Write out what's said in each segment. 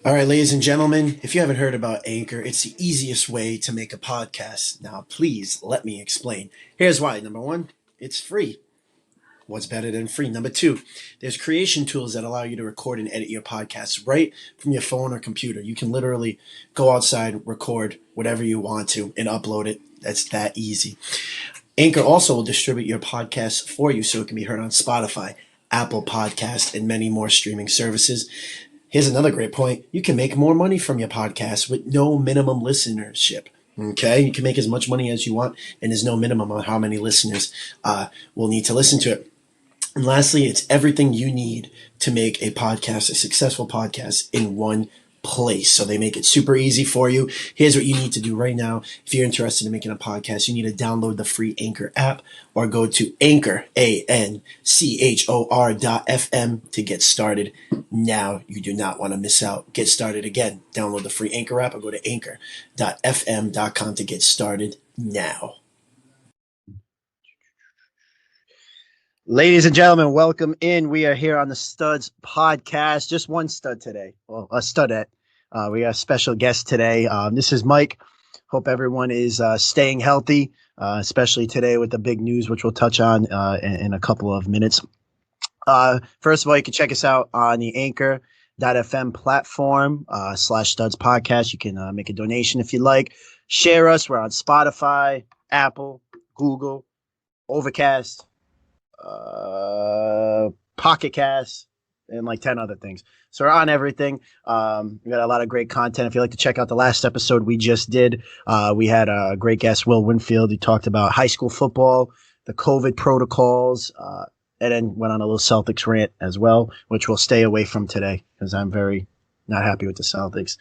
All right, ladies and gentlemen, if you haven't heard about Anchor, it's the easiest way to make a podcast. Now, please let me explain. Here's why. Number one, it's free. What's better than free? Number two, there's creation tools that allow you to record and edit your podcasts right from your phone or computer. You can literally go outside, record whatever you want to, and upload it. That's that easy. Anchor also will distribute your podcast for you so it can be heard on Spotify, Apple Podcast, and many more streaming services. Here's another great point. You can make more money from your podcast with no minimum listenership. Okay, you can make as much money as you want, and there's no minimum on how many listeners will need to listen to it. And lastly, it's everything you need to make a podcast, a successful podcast, in one place. So they make it super easy for you. Here's what you need to do right now. If you're interested in making a podcast, you need to download the free Anchor app or go to Anchor, ANCHOR.FM to get started now. You do not want to miss out. Get started again. Download the free Anchor app or go to anchor.fm.com to get started now. Ladies and gentlemen, welcome in. We are here on the Studs podcast. Just one stud today. Well, a studette. We got a special guest today. This is Mike. Hope everyone is staying healthy, especially today with the big news, which we'll touch on in a couple of minutes. First of all, you can check us out on the Anchor.fm platform /Studs podcast. You can make a donation if you like. Share us. We're on Spotify, Apple, Google, Overcast, Pocket Cast, and like 10 other things. So we're on everything. We got a lot of great content. If you'd like to check out the last episode we just did, we had a great guest, Will Winfield. He talked about high school football, the COVID protocols, and then went on a little Celtics rant as well, which we'll stay away from today because I'm very not happy with the Celtics.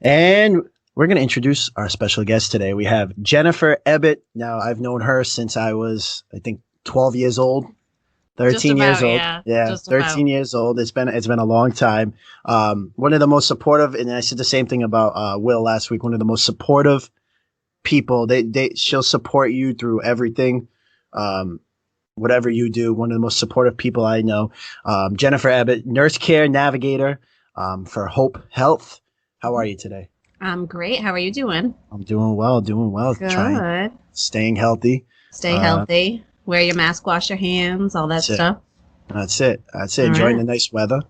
And we're going to introduce our special guest today. We have Jennifer Ebbett. Now, I've known her since I was, I think, 12 years old, 13 years old. Yeah, 13 years old. It's been a long time. One of the most supportive, and I said the same thing about Will last week, one of the most supportive people. She'll support you through everything. Whatever you do, one of the most supportive people I know. Jennifer Ebbett, nurse care navigator for HopeHealth. How are you today? I'm great. How are you doing? I'm doing well. Good. Staying healthy. Stay healthy. Wear your mask, wash your hands, all that stuff. That's it. Enjoying the nice weather.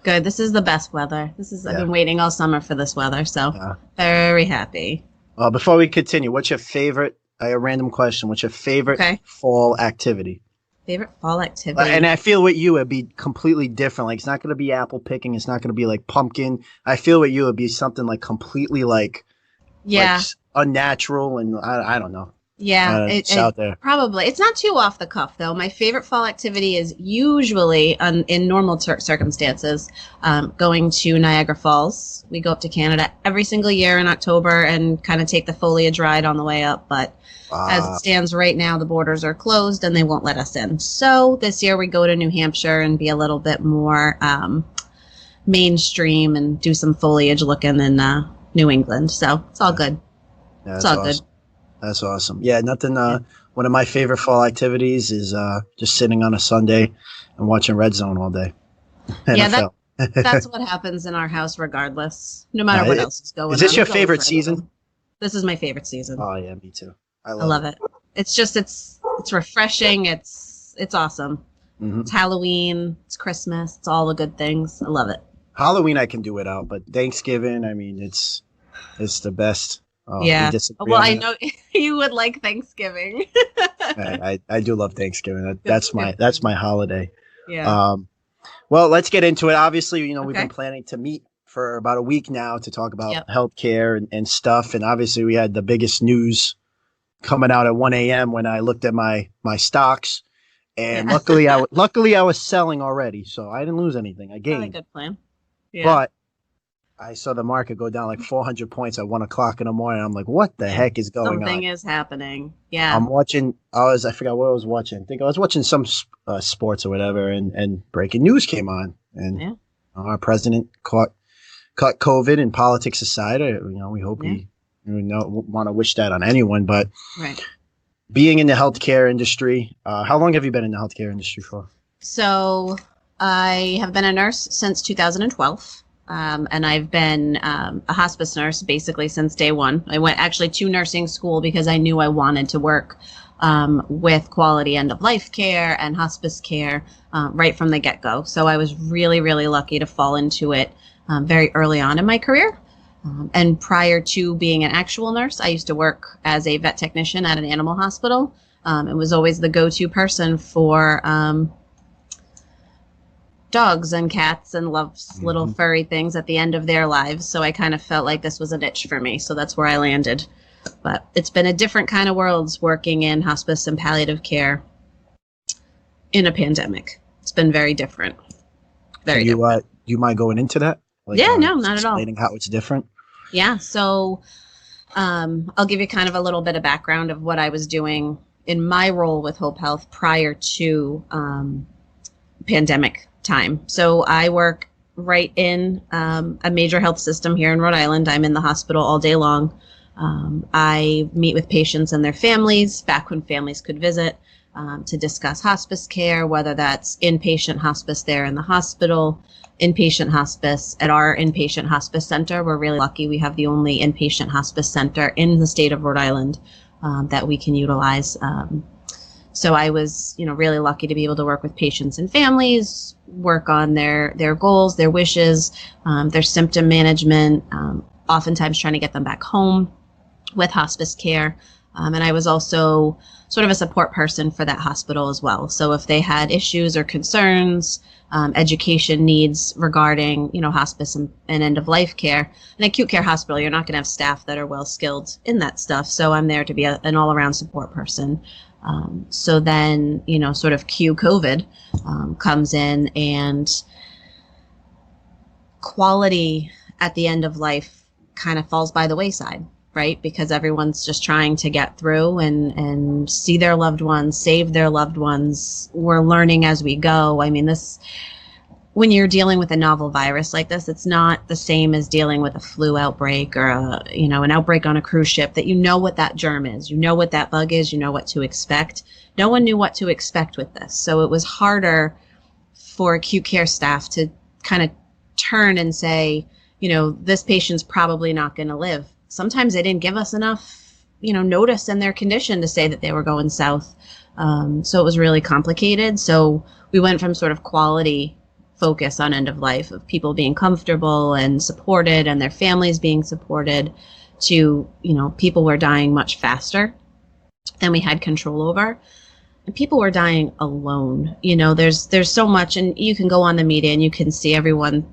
Good. This is the best weather. I've been waiting all summer for this weather, so very happy. Before we continue, what's your favorite, a random question, what's your favorite fall activity? Favorite fall activity? And I feel with you, it'd be completely different. Like, it's not going to be apple picking. It's not going to be like pumpkin. I feel with you, it'd be something like completely like unnatural, and I don't know. Yeah, it's out there. Probably. It's not too off the cuff, though. My favorite fall activity is usually, in normal circumstances, going to Niagara Falls. We go up to Canada every single year in October and kind of take the foliage ride on the way up. But as it stands right now, the borders are closed and they won't let us in. So this year we go to New Hampshire and be a little bit more mainstream and do some foliage looking in New England. So it's all good. Yeah, it's all awesome. good. That's awesome. Yeah, nothing. One of my favorite fall activities is just sitting on a Sunday and watching Red Zone all day. NFL. Yeah, that's what happens in our house regardless, no matter what else is going on. Is this your favorite season? This is my favorite season. Oh, yeah, me too. I love it. It's just, it's refreshing. It's awesome. Mm-hmm. It's Halloween. It's Christmas. It's all the good things. I love it. Halloween I can do without, but Thanksgiving, I mean, it's the best. Yeah. Well, I know you would like Thanksgiving. I do love Thanksgiving. That's my holiday. Yeah. Well, let's get into it. Obviously, we've been planning to meet for about a week now to talk about healthcare and stuff. And obviously, we had the biggest news coming out at 1 a.m. when I looked at my stocks, and luckily I was selling already, so I didn't lose anything. I gained. Not a good plan. Yeah. But I saw the market go down like 400 points at 1 o'clock in the morning. I'm like, what the heck is going on? Something is happening. Yeah. I'm watching. I forgot what I was watching. I think I was watching some sports or whatever, and breaking news came on, and our president caught COVID. And politics aside, we hope we want to wish that on anyone, but being in the healthcare industry, how long have you been in the healthcare industry for? So I have been a nurse since 2012. And I've been a hospice nurse basically since day one. I went actually to nursing school because I knew I wanted to work with quality end-of-life care and hospice care right from the get-go. So I was really, really lucky to fall into it very early on in my career. And prior to being an actual nurse, I used to work as a vet technician at an animal hospital. And was always the go-to person for dogs and cats and loves little furry things at the end of their lives. So I kind of felt like this was a niche for me. So that's where I landed. But it's been a different kind of world working in hospice and palliative care in a pandemic. It's been very different. Very different. You mind going into that? Like, yeah, no, not at all. Explaining how it's different? Yeah. So I'll give you kind of a little bit of background of what I was doing in my role with Hope Health prior to pandemic time. So I work right in a major health system here in Rhode Island. I'm in the hospital all day long. I meet with patients and their families back when families could visit to discuss hospice care, whether that's inpatient hospice there in the hospital, inpatient hospice at our inpatient hospice center. We're really lucky. We have the only inpatient hospice center in the state of Rhode Island that we can utilize. So I was, really lucky to be able to work with patients and families, work on their goals, their wishes, their symptom management, oftentimes trying to get them back home with hospice care. And I was also sort of a support person for that hospital as well. So if they had issues or concerns, education needs regarding, hospice and end-of-life care, an acute care hospital, you're not going to have staff that are well-skilled in that stuff. So I'm there to be an all-around support person. So then, sort of cue COVID comes in, and quality at the end of life kind of falls by the wayside, right? Because everyone's just trying to get through and see their loved ones, save their loved ones. We're learning as we go. I mean, when you're dealing with a novel virus like this, it's not the same as dealing with a flu outbreak or an outbreak on a cruise ship, that what that germ is, what that bug is, what to expect. No one knew what to expect with this. So it was harder for acute care staff to kind of turn and say, this patient's probably not going to live. Sometimes they didn't give us enough, notice in their condition to say that they were going south. So it was really complicated. So we went from sort of quality focus on end of life of people being comfortable and supported and their families being supported to, people were dying much faster than we had control over. And people were dying alone. There's so much, and you can go on the media and you can see everyone,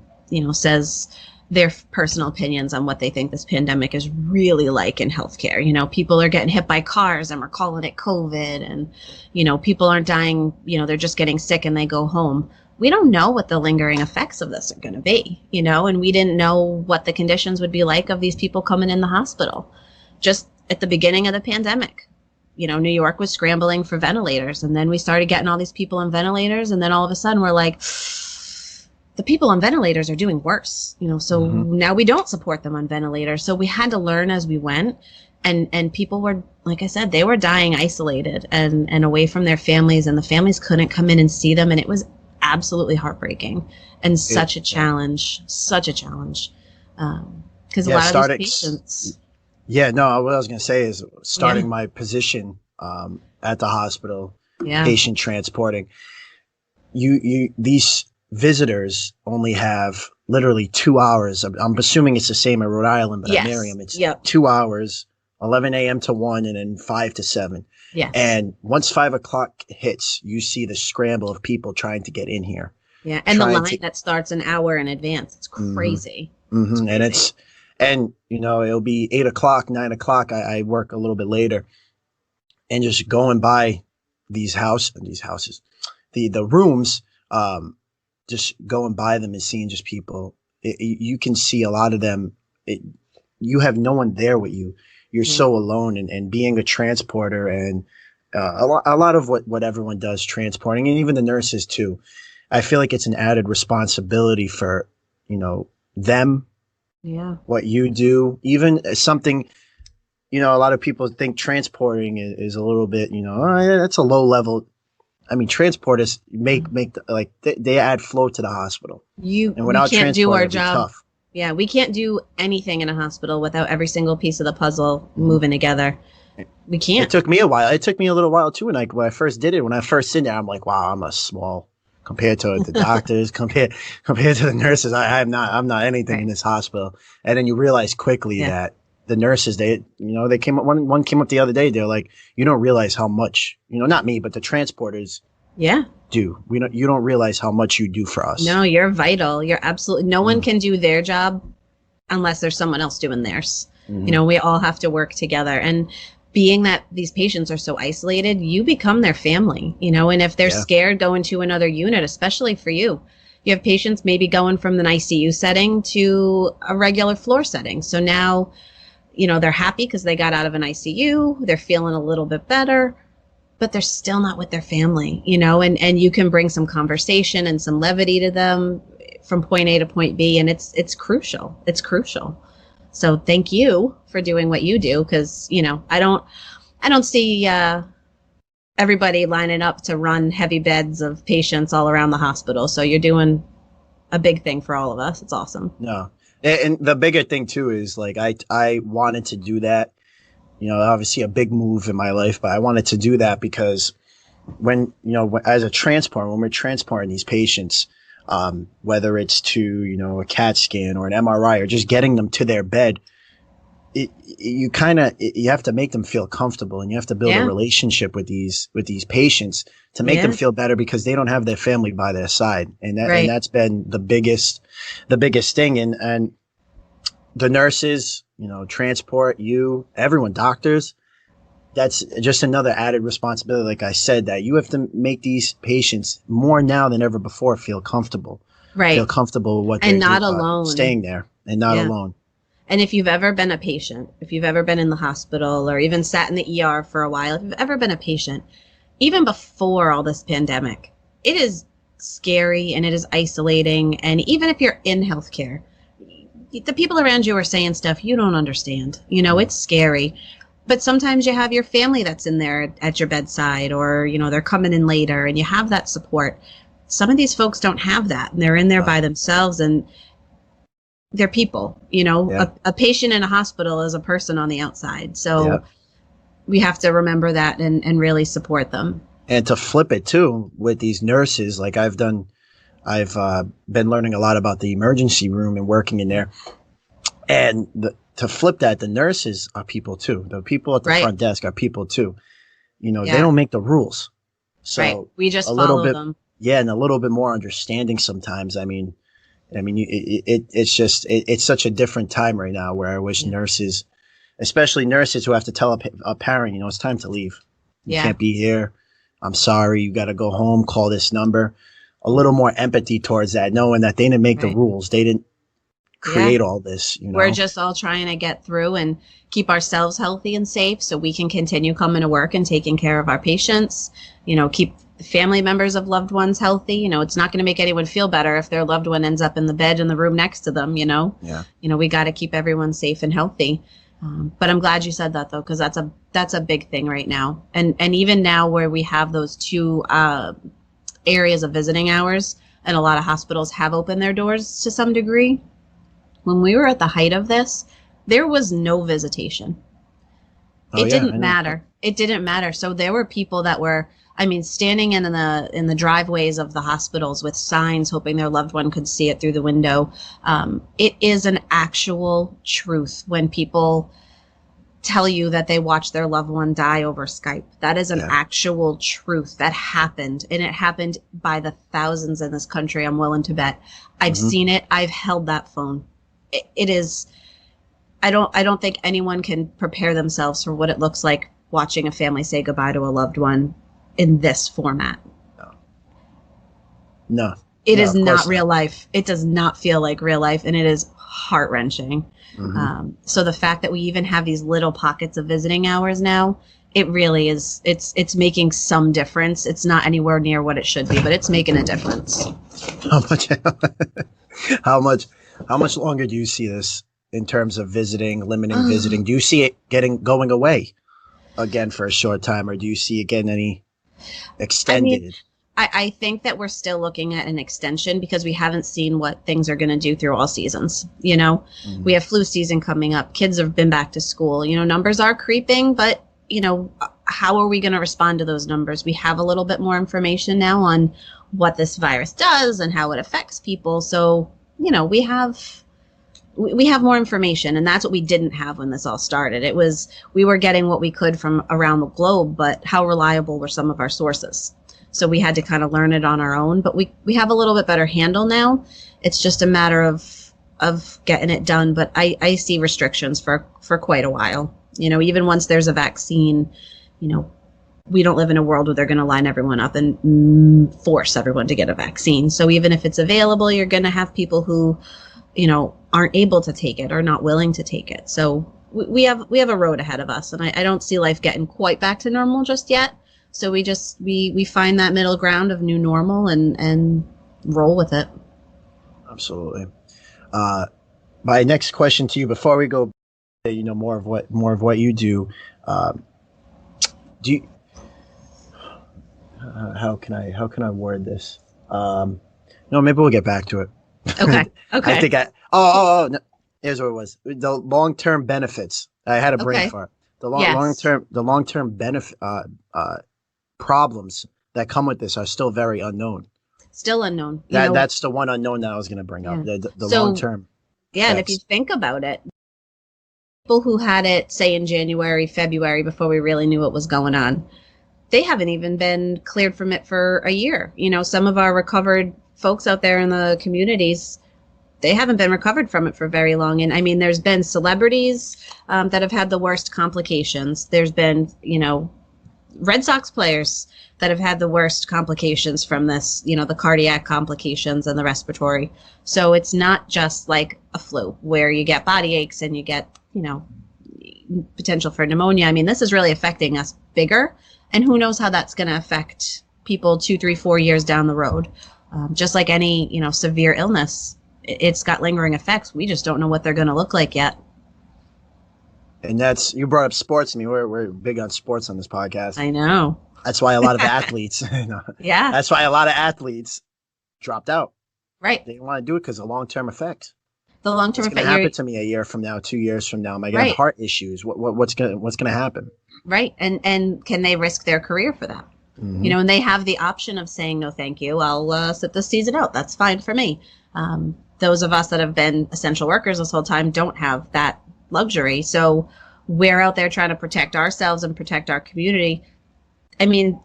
says their personal opinions on what they think this pandemic is really like in healthcare. People are getting hit by cars and we're calling it COVID, and, people aren't dying, they're just getting sick and they go home. We don't know what the lingering effects of this are going to be, and we didn't know what the conditions would be like of these people coming in the hospital. Just at the beginning of the pandemic, New York was scrambling for ventilators, and then we started getting all these people on ventilators, and then all of a sudden we're like, the people on ventilators are doing worse, so now we don't support them on ventilators. So we had to learn as we went, and people were, like I said, they were dying isolated and away from their families, and the families couldn't come in and see them, and it was absolutely heartbreaking and such a challenge. Because a lot of these patients. Yeah, no, what I was going to say is starting my position at the hospital, patient transporting, these visitors only have literally 2 hours. I'm assuming it's the same in Rhode Island, but at Merriam, it's 2 hours, 11 a.m. to 1, and then 5 to 7. Yeah. And once 5 o'clock hits, you see the scramble of people trying to get in here. Yeah, and the line that starts an hour in advance. It's crazy. Mm-hmm. And it'll be 8 o'clock, 9 o'clock. I work a little bit later, and just going by these houses, the rooms, just going by them and seeing just people. You can see a lot of them. You have no one there with you. You're so alone, and being a transporter, and a lot of what everyone does transporting, and even the nurses too. I feel like it's an added responsibility for, them. Yeah. What you do, even something, a lot of people think transporting is a little bit, that's a low level. I mean, transporters make they add flow to the hospital. We can't do our job. Yeah, we can't do anything in a hospital without every single piece of the puzzle moving together. We can't. It took me a while. It took me a little while too. And like when I first did it, when I first sat there, I'm like, wow, I'm a small compared to the doctors, compared to the nurses. I'm not anything in this hospital. And then you realize quickly that the nurses, they came up, one came up the other day. They're like, you don't realize how much, not me, but the transporters do. You don't realize how much you do for us. No, you're vital. You're absolutely, no one can do their job unless there's someone else doing theirs. We all have to work together. And being that these patients are so isolated, you become their family, and if they're scared going to another unit, especially for you have patients maybe going from an ICU setting to a regular floor setting. So now, they're happy because they got out of an ICU, they're feeling a little bit better, but they're still not with their family, and you can bring some conversation and some levity to them from point A to point B. And it's crucial. It's crucial. So thank you for doing what you do. Cause I don't see, everybody lining up to run heavy beds of patients all around the hospital. So you're doing a big thing for all of us. It's awesome. No. And the bigger thing too is like, I wanted to do that, obviously a big move in my life, but I wanted to do that because when as a transport, when we're transporting these patients, whether it's to, a CAT scan or an MRI or just getting them to their bed, you have to make them feel comfortable, and you have to build a relationship with these patients to make them feel better because they don't have their family by their side. And that's been the biggest thing. And the nurses, transport, everyone, doctors, that's just another added responsibility. Like I said, that you have to make these patients more now than ever before feel comfortable, feel comfortable with what they're not alone, staying there and not alone. And if you've ever been a patient, if you've ever been in the hospital or even sat in the ER for a while, if you've ever been a patient, even before all this pandemic, it is scary and it is isolating. And even if you're in healthcare, the people around you are saying stuff you don't understand. It's scary. But sometimes you have your family that's in there at your bedside, or, they're coming in later and you have that support. Some of these folks don't have that, and they're in there by themselves, and they're people, a patient in a hospital is a person on the outside. So we have to remember that and really support them. And to flip it too with these nurses, like I've been learning a lot about the emergency room and working in there. And to flip that, the nurses are people too. The people at the front desk are people too. They don't make the rules. So we just follow them. Yeah. And a little bit more understanding sometimes. It's such a different time right now where I wish nurses, especially nurses who have to tell a parent, it's time to leave. You can't be here. I'm sorry. You got to go home, call this number. A little more empathy towards that, knowing that they didn't make the rules. They didn't create all this. We're just all trying to get through and keep ourselves healthy and safe so we can continue coming to work and taking care of our patients, keep family members of loved ones healthy. It's not going to make anyone feel better if their loved one ends up in the bed in the room next to them, we got to keep everyone safe and healthy. But I'm glad you said that though, because that's a big thing right now. And even now where we have those two areas of visiting hours, and a lot of hospitals have opened their doors to some degree. When we were at the height of this, there was no visitation. It didn't matter. It didn't matter. So there were people that were, standing in the driveways of the hospitals with signs, hoping their loved one could see it through the window. It is an actual truth when people tell you that they watched their loved one die over Skype. That is an actual truth that happened, and it happened by the thousands in this country. I'm willing to bet. I've seen it. I've held that phone. It is. I don't think anyone can prepare themselves for what it looks like watching a family say goodbye to a loved one in this format. No. It is not real life. It does not feel like real life, and it is heart-wrenching. So the fact that we even have these little pockets of visiting hours now, it really is, it's making some difference. It's not anywhere near what it should be, but it's making a difference. How much longer do you see this in terms of limiting visiting? Do you see it going away again for a short time, or do you see it getting any extended? I think that we're still looking at an extension because we haven't seen what things are going to do through all seasons. You know, we have flu season coming up. Kids have been back to school. You know, numbers are creeping, but, you know, how are we going to respond to those numbers? We have a little bit more information now on what this virus does and how it affects people. So, you know, we have more information, and that's what we didn't have when this all started. It was, we were getting what we could from around the globe, but how reliable were some of our sources? So we had to kind of learn it on our own, but we have a little bit better handle now. It's just a matter of getting it done. But I see restrictions for quite a while. You know, even once there's a vaccine, you know, we don't live in a world where they're going to line everyone up and force everyone to get a vaccine. So even if it's available, you're going to have people who, you know, aren't able to take it or not willing to take it. So we have a road ahead of us, and I don't see life getting quite back to normal just yet. So we find that middle ground of new normal and roll with it. Absolutely. My next question to you, before we go, you know, more of what you do, do you, how can I word this? No, maybe we'll get back to it. Okay. Okay. I think no, here's what it was. The long-term benefits. I had a brain fart. The long-term benefit, problems that come with this are still very unknown. Still unknown. That's the one unknown that I was going to bring up. The long-term. Yeah, and if you think about it, people who had it, say in January, February, before we really knew what was going on, they haven't even been cleared from it for a year. You know, some of our recovered folks out there in the communities, they haven't been recovered from it for very long. And I mean, there's been celebrities that have had the worst complications. There's been, you know, Red Sox players that have had the worst complications from this, you know, the cardiac complications and the respiratory. So it's not just like a flu where you get body aches and you get, you know, potential for pneumonia. I mean, this is really affecting us bigger, and who knows how that's going to affect people 2, 3, 4 years down the road. Just like any, you know, severe illness, it's got lingering effects. We just don't know what they're going to look like yet. And that's, you brought up sports. I mean, we're big on sports on this podcast. I know. That's why a lot of athletes, yeah. That's why a lot of athletes dropped out. Right. They didn't want to do it because of the long-term effect. The long-term effect. What's going to happen to me a year from now, 2 years from now? Am I going to have heart issues? What's going to happen? Right. And can they risk their career for that? Mm-hmm. You know, and they have the option of saying, no, thank you. I'll sit this season out. That's fine for me. Those of us that have been essential workers this whole time don't have that luxury. So we're out there trying to protect ourselves and protect our community. I mean,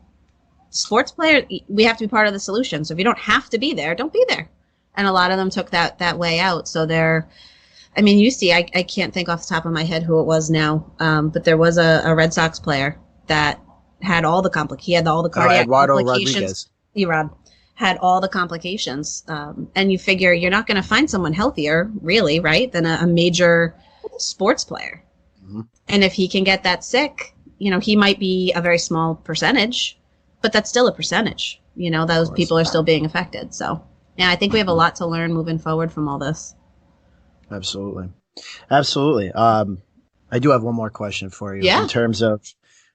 sports players, we have to be part of the solution. So if you don't have to be there, don't be there. And a lot of them took that way out. So they're, I mean, you see, I can't think off the top of my head who it was now, but there was a Red Sox player that had all the he had all the cardiac complications. Erod had all the complications. And you figure you're not going to find someone healthier, really, right, than a major sports player. Mm-hmm. And if he can get that sick, you know, he might be a very small percentage, but that's still a percentage. You know, those people are still being affected. So, yeah, I think we have a lot to learn moving forward from all this. Absolutely. Absolutely. I do have one more question for you. Yeah. In terms of,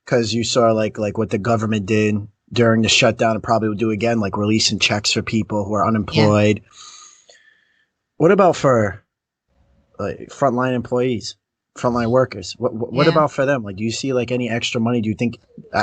because you saw like what the government did during the shutdown and probably will do again, like releasing checks for people who are unemployed. Yeah. What about for like frontline employees, frontline workers? What about for them? Like, do you see like any extra money? Do you think?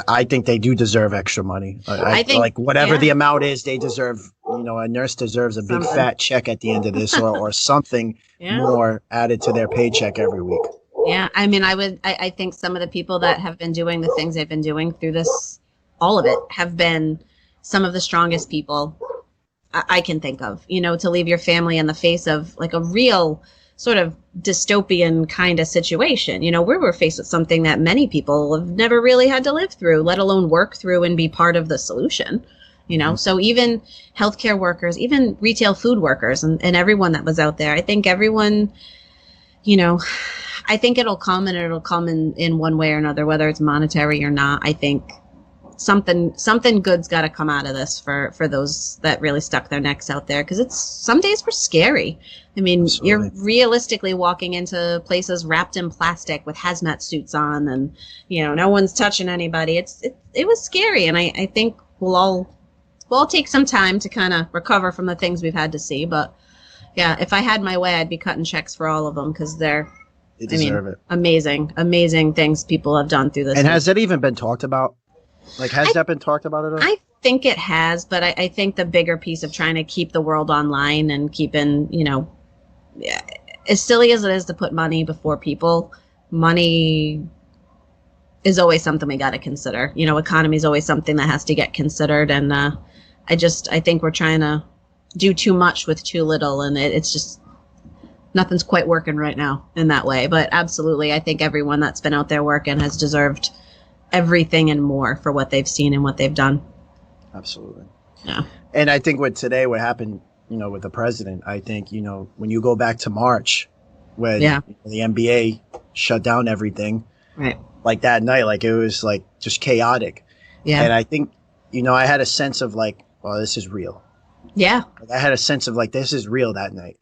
I think they do deserve extra money. I think like whatever the amount is, they deserve. You know, a nurse deserves a big fat check at the end of this, or something more added to their paycheck every week. Yeah, I mean, I think some of the people that have been doing the things they've been doing through this, all of it, have been some of the strongest people I can think of. You know, to leave your family in the face of like a real sort of dystopian kind of situation. You know, we were faced with something that many people have never really had to live through, let alone work through and be part of the solution. You know, so even healthcare workers, even retail food workers and everyone that was out there, I think everyone, you know, I think it'll come, and it'll come in one way or another, whether it's monetary or not. I think something good's got to come out of this for those that really stuck their necks out there, because some days were scary. I mean, Absolutely. You're realistically walking into places wrapped in plastic with hazmat suits on, and you know, no one's touching anybody. It was scary, and I think we'll we'll take some time to kind of recover from the things we've had to see. But yeah, if I had my way, I'd be cutting checks for all of them because they deserve it. Amazing things people have done through this. And has that even been talked about? Like, has that been talked about at all? I think it has, but I think the bigger piece of trying to keep the world online and keeping, as silly as it is to put money before people, money is always something we got to consider. Economy is always something that has to get considered. And I think we're trying to do too much with too little. And it's just, nothing's quite working right now in that way. But absolutely, I think everyone that's been out there working has deserved everything and more for what they've seen and what they've done. Absolutely. Yeah. And I think what happened, with the president, I think, when you go back to March, when the NBA shut down everything, right? Like that night, like it was like just chaotic. Yeah. And I think, I had a sense of like, well, this is real. Yeah. Like, I had a sense of like, this is real that night.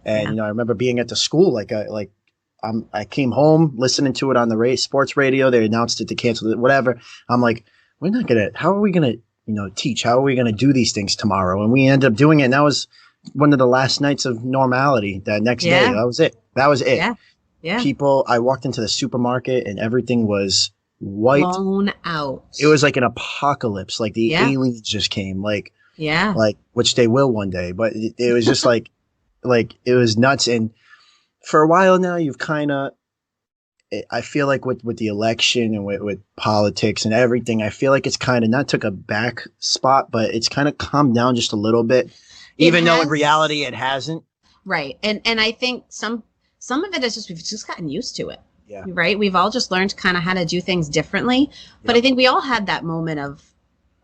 And, I remember being at the school, I came home listening to it on the sports radio. They announced it to cancel it, whatever. I'm like, how are we going to, teach? How are we going to do these things tomorrow? And we ended up doing it. And that was one of the last nights of normality that next day. That was it. Yeah. Yeah. People, I walked into the supermarket and everything was wiped. Blown out. It was like an apocalypse. Like the aliens just came, which they will one day. But it was just like it was nuts. And for a while now, you've kind of, I feel like with the election and with politics and everything, I feel like it's kind of not took a back spot, but it's kind of calmed down just a little bit, even though in reality it hasn't. Right. And I think some of it is just, we've just gotten used to it. Yeah. Right. We've all just learned kind of how to do things differently. But I think we all had that moment of,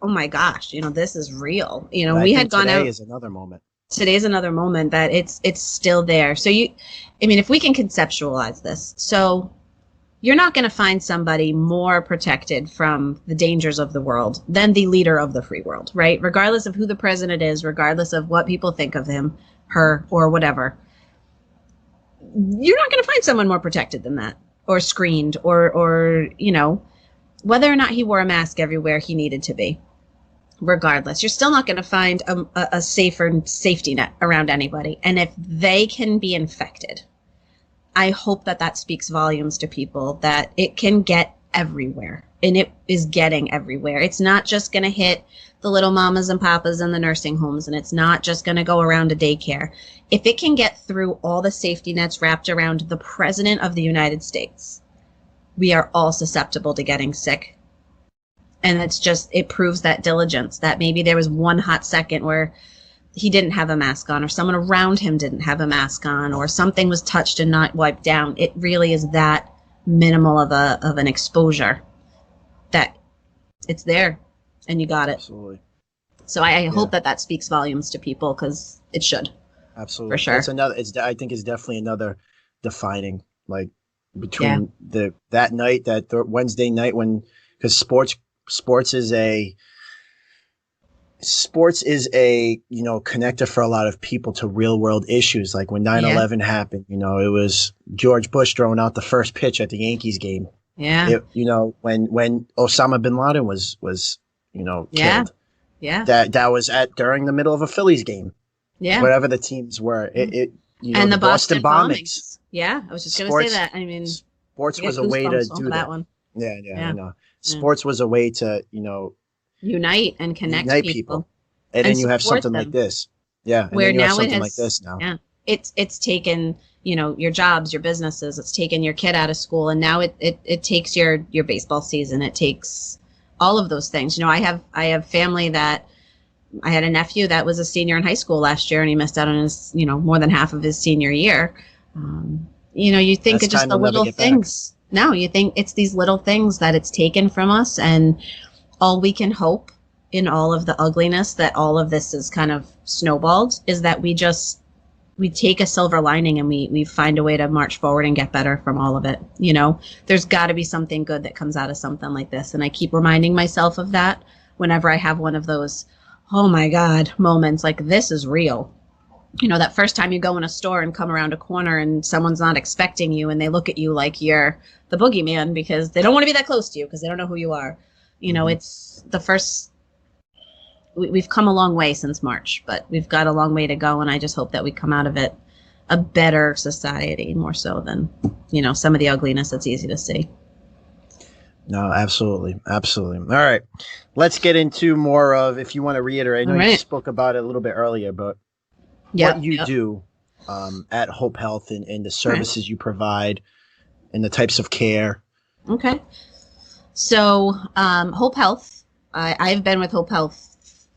oh my gosh, this is real. We had gone out. Today is another moment. Today's another moment that it's still there. So if we can conceptualize this, so you're not going to find somebody more protected from the dangers of the world than the leader of the free world, right? Regardless of who the president is, regardless of what people think of him, her, or whatever, you're not going to find someone more protected than that, or screened, or whether or not he wore a mask everywhere he needed to be. Regardless, you're still not going to find a safer safety net around anybody. And if they can be infected, I hope that speaks volumes to people that it can get everywhere, and it is getting everywhere. It's not just going to hit the little mamas and papas in the nursing homes, and it's not just going to go around a daycare. If it can get through all the safety nets wrapped around the president of the United States, we are all susceptible to getting sick. And it proves that diligence, that maybe there was one hot second where he didn't have a mask on, or someone around him didn't have a mask on, or something was touched and not wiped down. It really is that minimal of an exposure that it's there and you got it. Absolutely. So I hope that speaks volumes to people, because it should. Absolutely. For sure. I think it's definitely another defining, like, between that night, that Wednesday night, because sports is a connector for a lot of people to real world issues. Like when 9/11 happened, it was George Bush throwing out the first pitch at the Yankees game. Yeah. When Osama bin Laden was killed. Yeah. That was during the middle of a Phillies game. Yeah. Whatever the teams were. And the Boston bombings. Yeah. I was just going to say that. I mean, sports was a way to do that. One. Yeah. I know. Sports was a way to, unite and connect people. And then you have something like this. Yeah. Where now it has, like this now. Yeah. It's taken, your jobs, your businesses, it's taken your kid out of school, and now it takes your baseball season. It takes all of those things. I have family that, I had a nephew that was a senior in high school last year, and he missed out on his, more than half of his senior year. You think it's just the little things. No, you think it's these little things that it's taken from us, and all we can hope in all of the ugliness that all of this is kind of snowballed is that we take a silver lining and we find a way to march forward and get better from all of it. There's got to be something good that comes out of something like this. And I keep reminding myself of that whenever I have one of those, oh my God, moments like, this is real. That first time you go in a store and come around a corner and someone's not expecting you and they look at you like you're the boogeyman because they don't want to be that close to you because they don't know who you are. It's the first we've come a long way since March, but we've got a long way to go. And I just hope that we come out of it a better society, more so than, some of the ugliness that's easy to see. No, absolutely. Absolutely. All right. Let's get into more of, if you want to reiterate, I know you spoke about it a little bit earlier, but what you do at Hope Health and the services you provide and the types of care. Okay. So Hope Health, I've been with Hope Health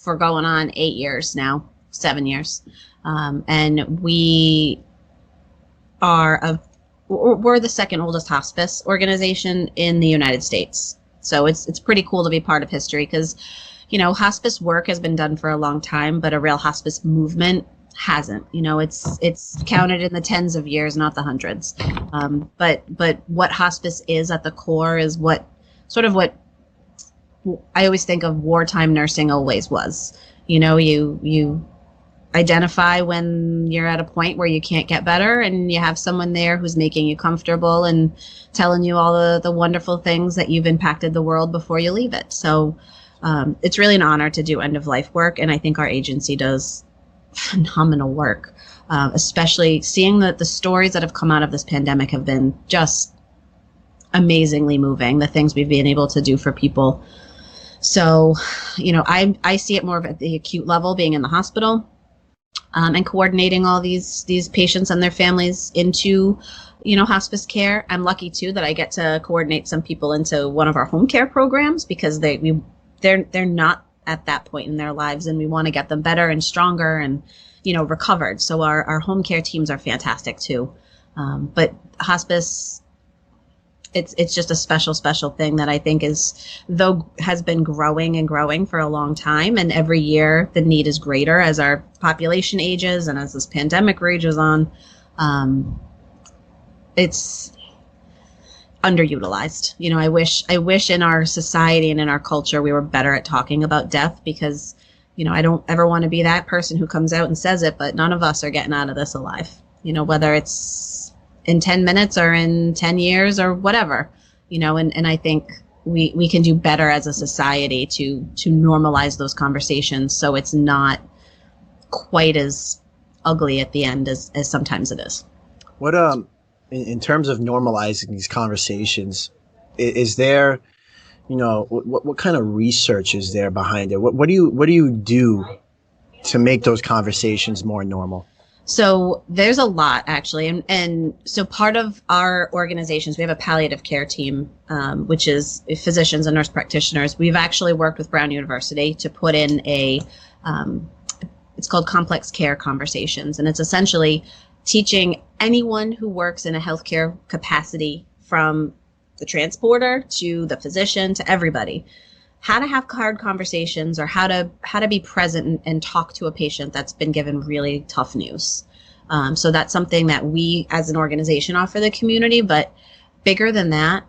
for going on 8 years now, 7 years. And we're the second oldest hospice organization in the United States. So it's pretty cool to be part of history because, hospice work has been done for a long time, but a real hospice movement hasn't. It's counted in the tens of years, not the hundreds. But what hospice is at the core is what I always think of wartime nursing always was. You identify when you're at a point where you can't get better, and you have someone there who's making you comfortable and telling you all the wonderful things that you've impacted the world before you leave it. So it's really an honor to do end of life work, and I think our agency does phenomenal work, especially seeing that the stories that have come out of this pandemic have been just amazingly moving, the things we've been able to do for people. So, I see it more of at the acute level, being in the hospital, and coordinating all these patients and their families into, hospice care. I'm lucky too that I get to coordinate some people into one of our home care programs because they're not at that point in their lives, and we want to get them better and stronger and, recovered. So our home care teams are fantastic too. But hospice, it's just a special thing that I think has been growing and growing for a long time. And every year the need is greater as our population ages and as this pandemic rages on. It's underutilized. I wish in our society and in our culture we were better at talking about death, because, I don't ever want to be that person who comes out and says it, but none of us are getting out of this alive, whether it's in 10 minutes or in 10 years or whatever, and I think we can do better as a society to normalize those conversations so it's not quite as ugly at the end as sometimes it is. What in terms of normalizing these conversations, is there, what kind of research is there behind it? What do you do to make those conversations more normal? So there's a lot, actually. And so part of our organizations, we have a palliative care team, which is physicians and nurse practitioners. We've actually worked with Brown University to put in it's called Complex Care Conversations. And it's essentially teaching anyone who works in a healthcare capacity, from the transporter to the physician to everybody, how to have hard conversations, or how to be present and talk to a patient that's been given really tough news. So that's something that we as an organization offer the community. But bigger than that,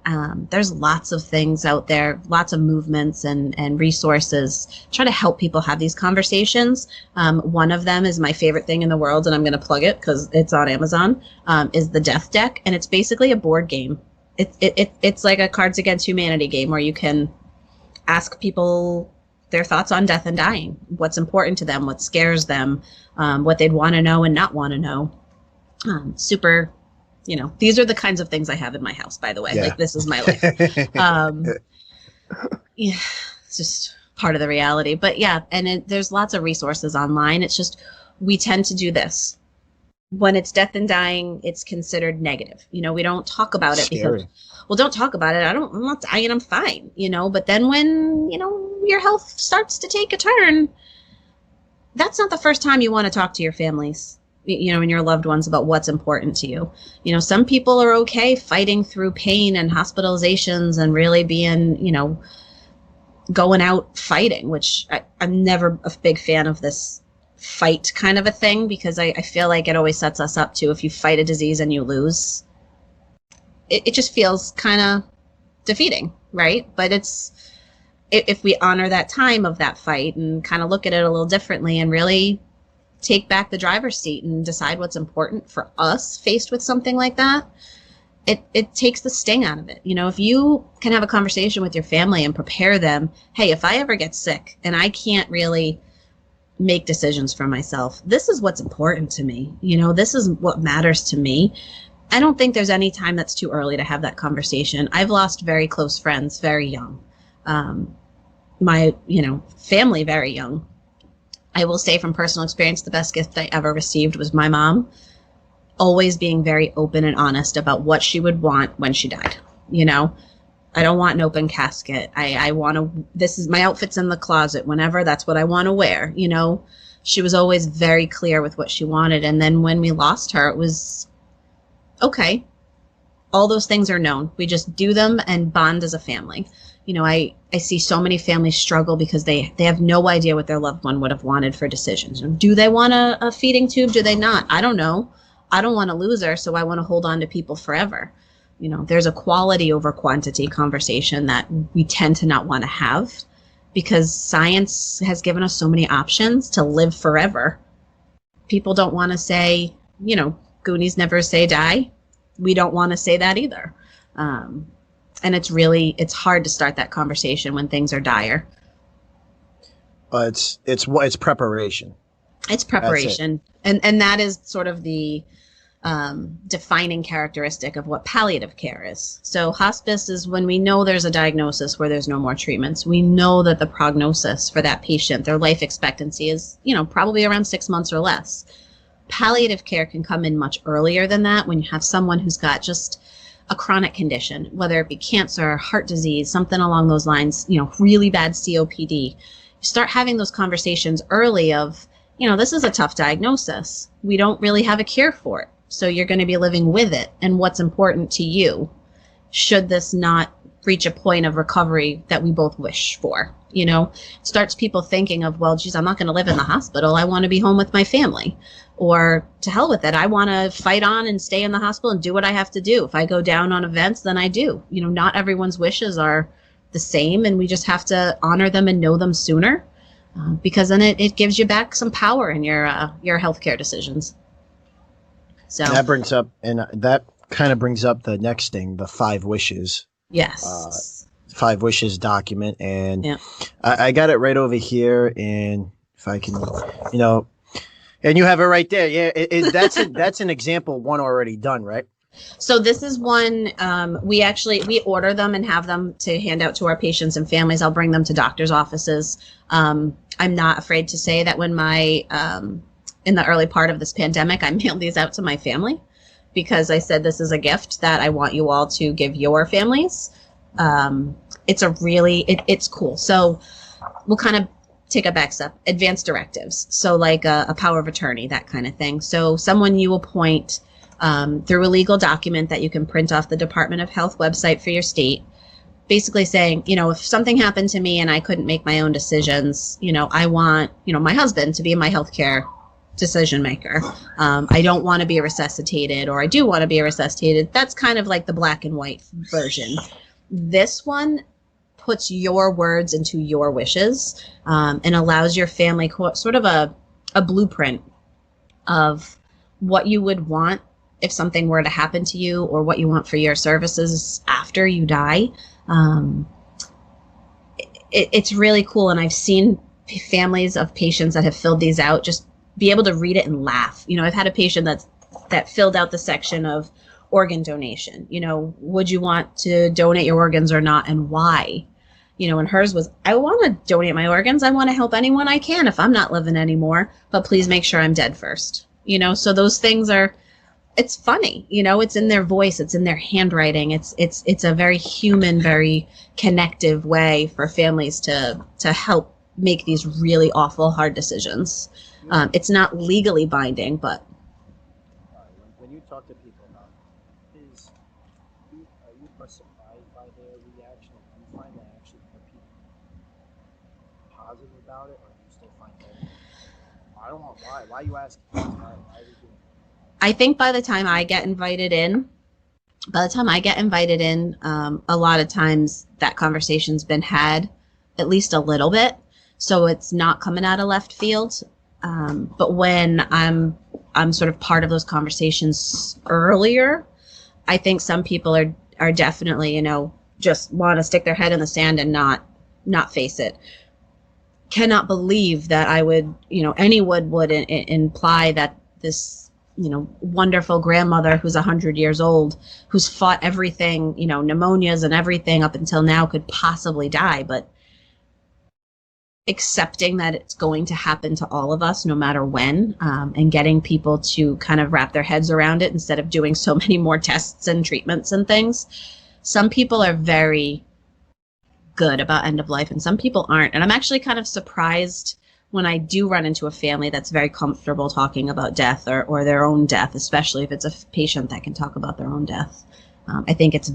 there's lots of things out there, lots of movements and resources try to help people have these conversations. One of them is my favorite thing in the world, and I'm going to plug it because it's on Amazon, is the Death Deck. And it's basically a board game. It's like a Cards Against Humanity game where you can ask people their thoughts on death and dying, what's important to them, what scares them, what they'd want to know and not want to know. Super, these are the kinds of things I have in my house, by the way. Yeah. Like, this is my life. Yeah, it's just part of the reality. But yeah, and there's lots of resources online. It's just, we tend to do this. When it's death and dying, it's considered negative. We don't talk about it because, don't talk about it. I'm not dying. I'm fine. But then when, your health starts to take a turn, that's not the first time you want to talk to your families, and your loved ones about what's important to you. Some people are okay fighting through pain and hospitalizations and really being, going out fighting, which I'm never a big fan of this fight kind of a thing, because I feel like it always sets us up to, if you fight a disease and you lose, it just feels kind of defeating, right? But if we honor that time of that fight and kind of look at it a little differently and really take back the driver's seat and decide what's important for us faced with something like that, it takes the sting out of it. You know, if you can have a conversation with your family and prepare them, hey, if I ever get sick and I can't really make decisions for myself, this is what's important to me. You know, this is what matters to me. I don't think there's any time that's too early to have that conversation. I've lost very close friends very young. My, family very young. I will say from personal experience, the best gift I ever received was my mom always being very open and honest about what she would want when she died. You know, I don't want an open casket. I want to, this is my outfit's in the closet whenever, that's what I want to wear. You know, she was always very clear with what she wanted. And then when we lost her, it was, okay, all those things are known. We just do them and bond as a family. You know, I see so many families struggle because they have no idea what their loved one would have wanted for decisions. Do they want a feeding tube? Do they not? I don't know. I don't want to lose her, so I want to hold on to people forever. You know, there's a quality over quantity conversation that we tend to not want to have because science has given us so many options to live forever. People don't want to say, Goonies never say die. We don't want to say that either. And it's hard to start that conversation when things are dire. It's preparation. It's preparation. And that is sort of the defining characteristic of what palliative care is. So hospice is when we know there's a diagnosis where there's no more treatments. We know that the prognosis for that patient, their life expectancy is, probably around 6 months or less. Palliative care can come in much earlier than that when you have someone who's got just a chronic condition, whether it be cancer, heart disease, something along those lines, really bad COPD. You start having those conversations early of, this is a tough diagnosis. We don't really have a cure for it. So you're going to be living with it. And what's important to you, should this not reach a point of recovery that we both wish for? Starts people thinking of, well, geez, I'm not going to live in the hospital. I want to be home with my family. Or to hell with it. I want to fight on and stay in the hospital and do what I have to do. If I go down on events, then I do. Not everyone's wishes are the same, and we just have to honor them and know them sooner. Because then it gives you back some power in your healthcare decisions. So that kind of brings up the next thing, the 5 wishes. Yes. 5 wishes document, and yeah. I got it right over here, and if I can, and you have it right there. Yeah, that's an example one already done, right? So this is one we order them and have them to hand out to our patients and families. I'll bring them to doctors' offices. I'm not afraid to say that when in the early part of this pandemic, I mailed these out to my family because I said this is a gift that I want you all to give your families. It's cool. So we'll kind of take a back step. Advanced directives. So like a power of attorney, that kind of thing. So someone you appoint through a legal document that you can print off the Department of Health website for your state, basically saying, if something happened to me and I couldn't make my own decisions, I want, my husband to be my healthcare decision maker. I don't want to be resuscitated, or I do want to be resuscitated. That's kind of like the black and white version. This one puts your words into your wishes and allows your family sort of a blueprint of what you would want if something were to happen to you, or what you want for your services after you die. It's really cool. And I've seen families of patients that have filled these out just be able to read it and laugh. I've had a patient that filled out the section of organ donation. Would you want to donate your organs or not, and why? And hers was, I want to donate my organs. I want to help anyone I can if I'm not living anymore, but please make sure I'm dead first. So those things it's funny, it's in their voice, it's in their handwriting. It's a very human, very connective way for families to help make these really awful, hard decisions. It's not legally binding, but. When you talk to people about it, are you surprised by their reaction? Do you find that actually more people positive about it, or do you still find that? I don't know why. Why are you asking? Why are you doing it? I think by the time I get invited in, a lot of times that conversation's been had at least a little bit, so it's not coming out of left field. But when I'm sort of part of those conversations earlier, I think some people are definitely, just want to stick their head in the sand and not face it. Cannot believe that I would, anyone would imply that this, wonderful grandmother who's 100 years old, who's fought everything, pneumonias and everything up until now, could possibly die. But accepting that it's going to happen to all of us no matter when, and getting people to kind of wrap their heads around it instead of doing so many more tests and treatments and things. Some people are very good about end of life and some people aren't. And I'm actually kind of surprised when I do run into a family that's very comfortable talking about death or their own death, especially if it's a patient that can talk about their own death. I think it's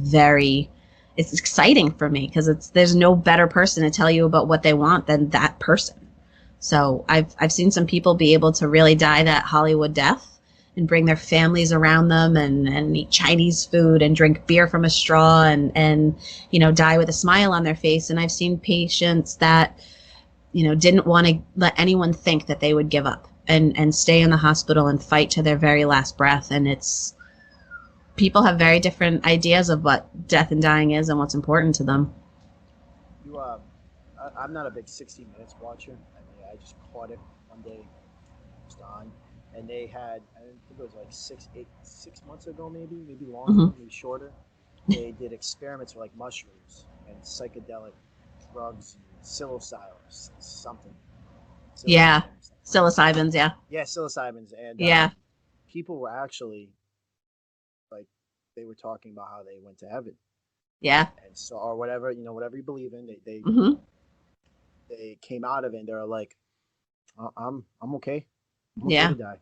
exciting for me because there's no better person to tell you about what they want than that person. So I've seen some people be able to really die that Hollywood death and bring their families around them and eat Chinese food and drink beer from a straw and die with a smile on their face. And I've seen patients that, didn't want to let anyone think that they would give up and stay in the hospital and fight to their very last breath. And people have very different ideas of what death and dying is and what's important to them. I'm not a big 60 Minutes watcher. I just caught it one day, just on. And they had, I think it was like 6 months ago, maybe longer, maybe shorter. They did experiments with like mushrooms and psychedelic drugs, and psilocybins, something. Yeah, psilocybins, yeah. Yeah, psilocybins. And people were actually, like, they were talking about how they went to heaven. Yeah. And so, or whatever, whatever you believe in, they came out of it and they were like, I'm okay. I'm okay to die.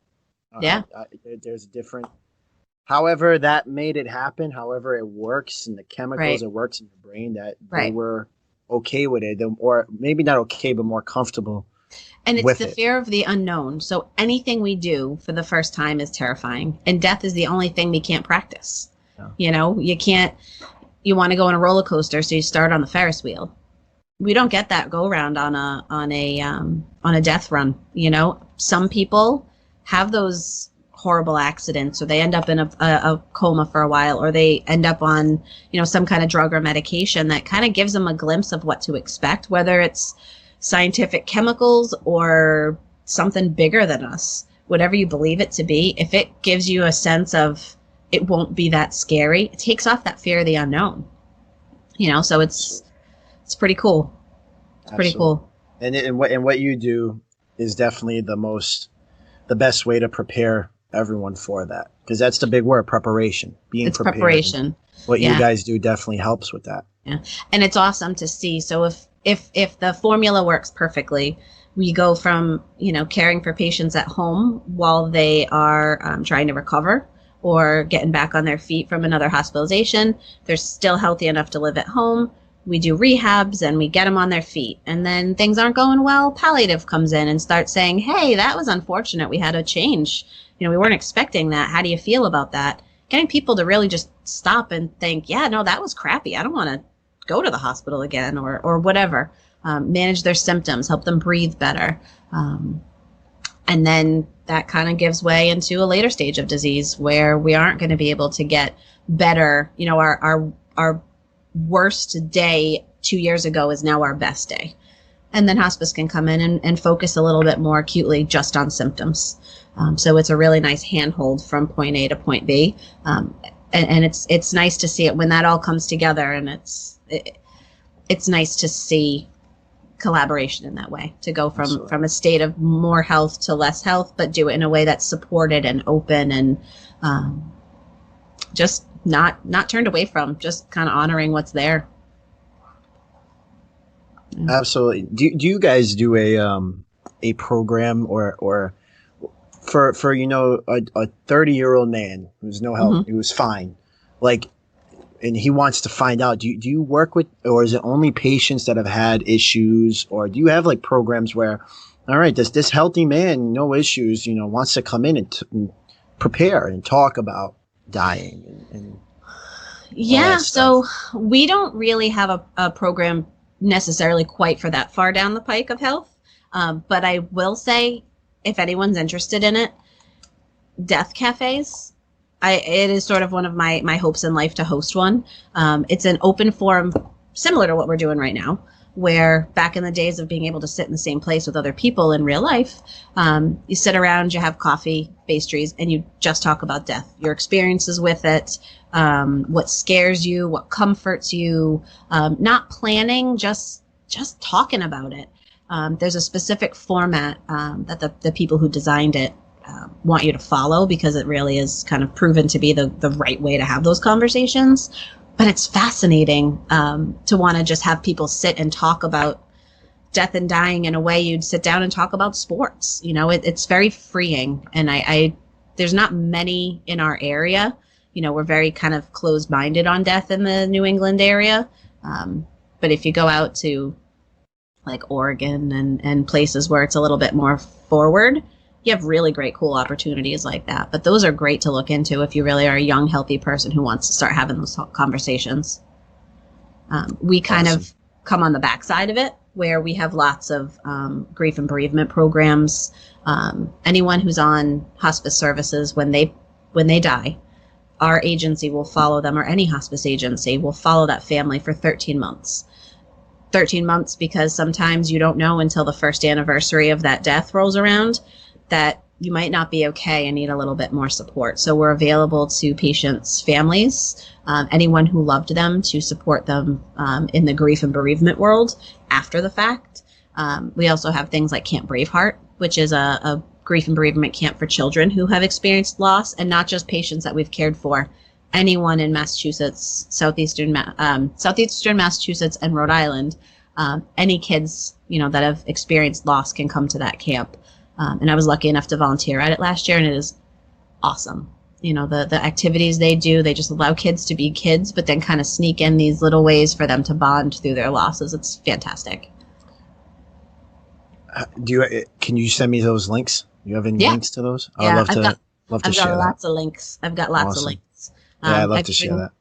There's a different, however that made it happen, however it works and the chemicals it works in your brain, that they were okay with it, or maybe not okay, but more comfortable. And it's the fear of the unknown. So anything we do for the first time is terrifying. And death is the only thing we can't practice. Yeah. You want to go on a roller coaster, so you start on the Ferris wheel. We don't get that go around on a death run. Some people have those horrible accidents, or they end up in a coma for a while, or they end up on, some kind of drug or medication that kind of gives them a glimpse of what to expect, whether it's scientific chemicals or something bigger than us, whatever you believe it to be. If it gives you a sense of it won't be that scary, it takes off that fear of the unknown. So it's pretty cool. It's pretty cool. And what you do is definitely the best way to prepare everyone for that, because that's the big word, preparation. It's prepared. Preparation. What you guys do definitely helps with that. Yeah, and it's awesome to see. So if the formula works perfectly, we go from caring for patients at home while they are trying to recover or getting back on their feet from another hospitalization. They're still healthy enough to live at home. We do rehabs and we get them on their feet. And then things aren't going well, palliative comes in and starts saying, hey, that was unfortunate. We had a change. We weren't expecting that. How do you feel about that? Getting people to really just stop and think, yeah, no, that was crappy. I don't want to go to the hospital again or whatever. Manage their symptoms, help them breathe better. And then that kind of gives way into a later stage of disease where we aren't going to be able to get better. Our worst day 2 years ago is now our best day. And then hospice can come in and focus a little bit more acutely just on symptoms. So it's a really nice handhold from point A to point B. And it's nice to see it when that all comes together, and it's nice to see collaboration in that way, to go from a state of more health to less health, but do it in a way that's supported and open and just not turned away from, just kind of honoring what's there. Yeah. Absolutely. Do you guys do a program or for a 30-year-old man who's no help, who's fine, like, and he wants to find out, do you work with, or is it only patients that have had issues, or do you have like programs where, all right, this healthy man, no issues, wants to come in and prepare and talk about dying and yeah, so we don't really have a program necessarily quite for that far down the pike of health, but I will say, if anyone's interested in it, death cafes, It is sort of one of my hopes in life to host one. It's an open forum similar to what we're doing right now, where back in the days of being able to sit in the same place with other people in real life, you sit around, you have coffee, pastries, and you just talk about death, your experiences with it, what scares you, what comforts you, not planning, just talking about it. There's a specific format that the people who designed it want you to follow, because it really is kind of proven to be the right way to have those conversations. But it's fascinating to want to just have people sit and talk about death and dying in a way you'd sit down and talk about sports. You know, it's very freeing. And I there's not many in our area. You know, we're very kind of closed-minded on death in the New England area. But if you go out to like Oregon and places where it's a little bit more forward, you have really great, cool opportunities like that. But those are great to look into if you really are a young, healthy person who wants to start having those conversations. We kind of come on the backside of it, where we have lots of grief and bereavement programs. Anyone who's on hospice services, when they die, our agency will follow them, or any hospice agency will follow that family for 13 months. 13 months because sometimes you don't know until the first anniversary of that death rolls around that you might not be okay and need a little bit more support. So we're available to patients' families, anyone who loved them, to support them in the grief and bereavement world after the fact. We also have things like Camp Braveheart, which is a grief and bereavement camp for children who have experienced loss, and not just patients that we've cared for. Anyone in Massachusetts, southeastern Massachusetts and Rhode Island, any kids, you know, that have experienced loss can come to that camp. And I was lucky enough to volunteer at it last year, and it is awesome. You know, the activities they do, they just allow kids to be kids, but then kind of sneak in these little ways for them to bond through their losses. It's fantastic. Can you send me those links? You have any links to those? Yeah, I'd love to share that. Lots of links. I've got lots of links. Yeah, I'd love to share that.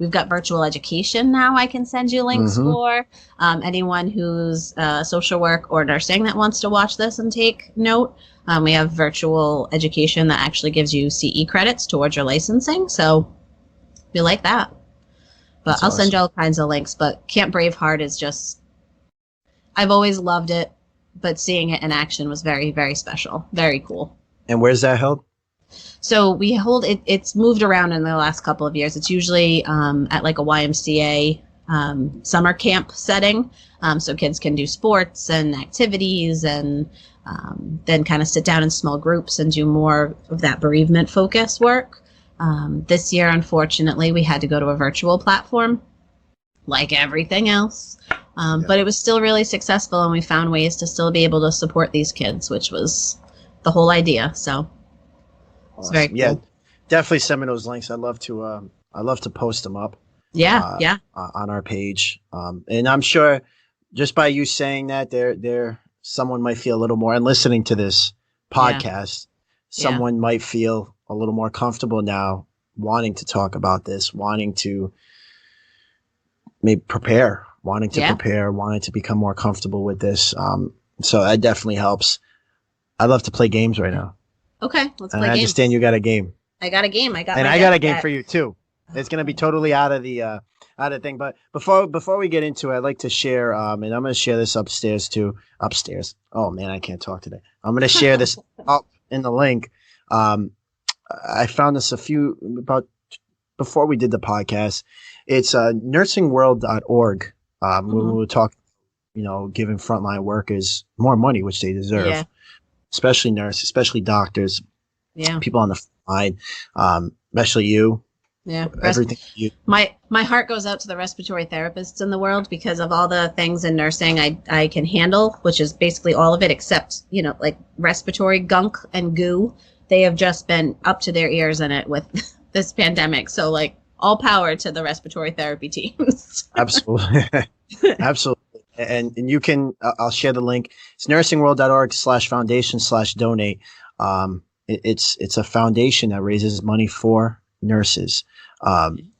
We've got virtual education now I can send you links for. Anyone who's social work or nursing that wants to watch this and take note. We have virtual education that actually gives you CE credits towards your licensing. So we like that. But I'll send you all kinds of links. But Camp Braveheart is just, I've always loved it, but seeing it in action was very, very special. Very cool. And where's that held? So we hold it. It's moved around in the last couple of years. It's usually at like a YMCA summer camp setting. So kids can do sports and activities, and then kind of sit down in small groups and do more of that bereavement focus work. This year, unfortunately, we had to go to a virtual platform, like everything else. But it was still really successful, and we found ways to still be able to support these kids, which was the whole idea. So. It's very cool. Yeah, definitely send me those links. I'd love to post them up. Yeah. On our page. And I'm sure just by you saying that, there someone might feel a little more, and listening to this podcast, someone might feel a little more comfortable now, wanting to talk about this, wanting to maybe prepare, wanting to become more comfortable with this. So that definitely helps. I'd love to play games right now. Okay, let's play games. I understand you got a game. I got a game. I got a game for you too. It's going to be totally out of the thing. But before we get into it, I'd like to share. And I'm going to share this upstairs too. Upstairs. Oh man, I can't talk today. I'm going to share this up in the link. I found this before we did the podcast. It's nursingworld.org. When we were talking, giving frontline workers more money, which they deserve. Yeah. Especially nurses, especially doctors, people on the line, especially you. Yeah, everything. My heart goes out to the respiratory therapists in the world, because of all the things in nursing I can handle, which is basically all of it except, like respiratory gunk and goo. They have just been up to their ears in it with this pandemic. So like all power to the respiratory therapy teams. Absolutely. Absolutely. And you can, I'll share the link. It's nursingworld.org/foundation/donate. It's a foundation that raises money for nurses. And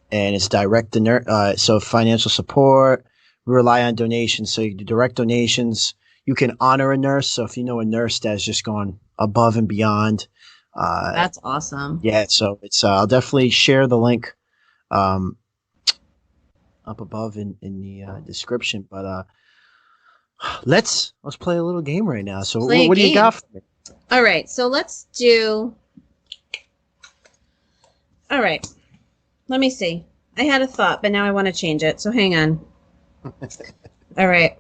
it's direct to so financial support. We rely on donations. So you do direct donations. You can honor a nurse. So if you know a nurse that's just gone above and beyond, That's awesome. Yeah, so it's I'll definitely share the link up above in the description. But let's play a little game right now. So what do you got for me? All right, so let's do. All right, let me see. I had a thought, but now I want to change it. So hang on. All right.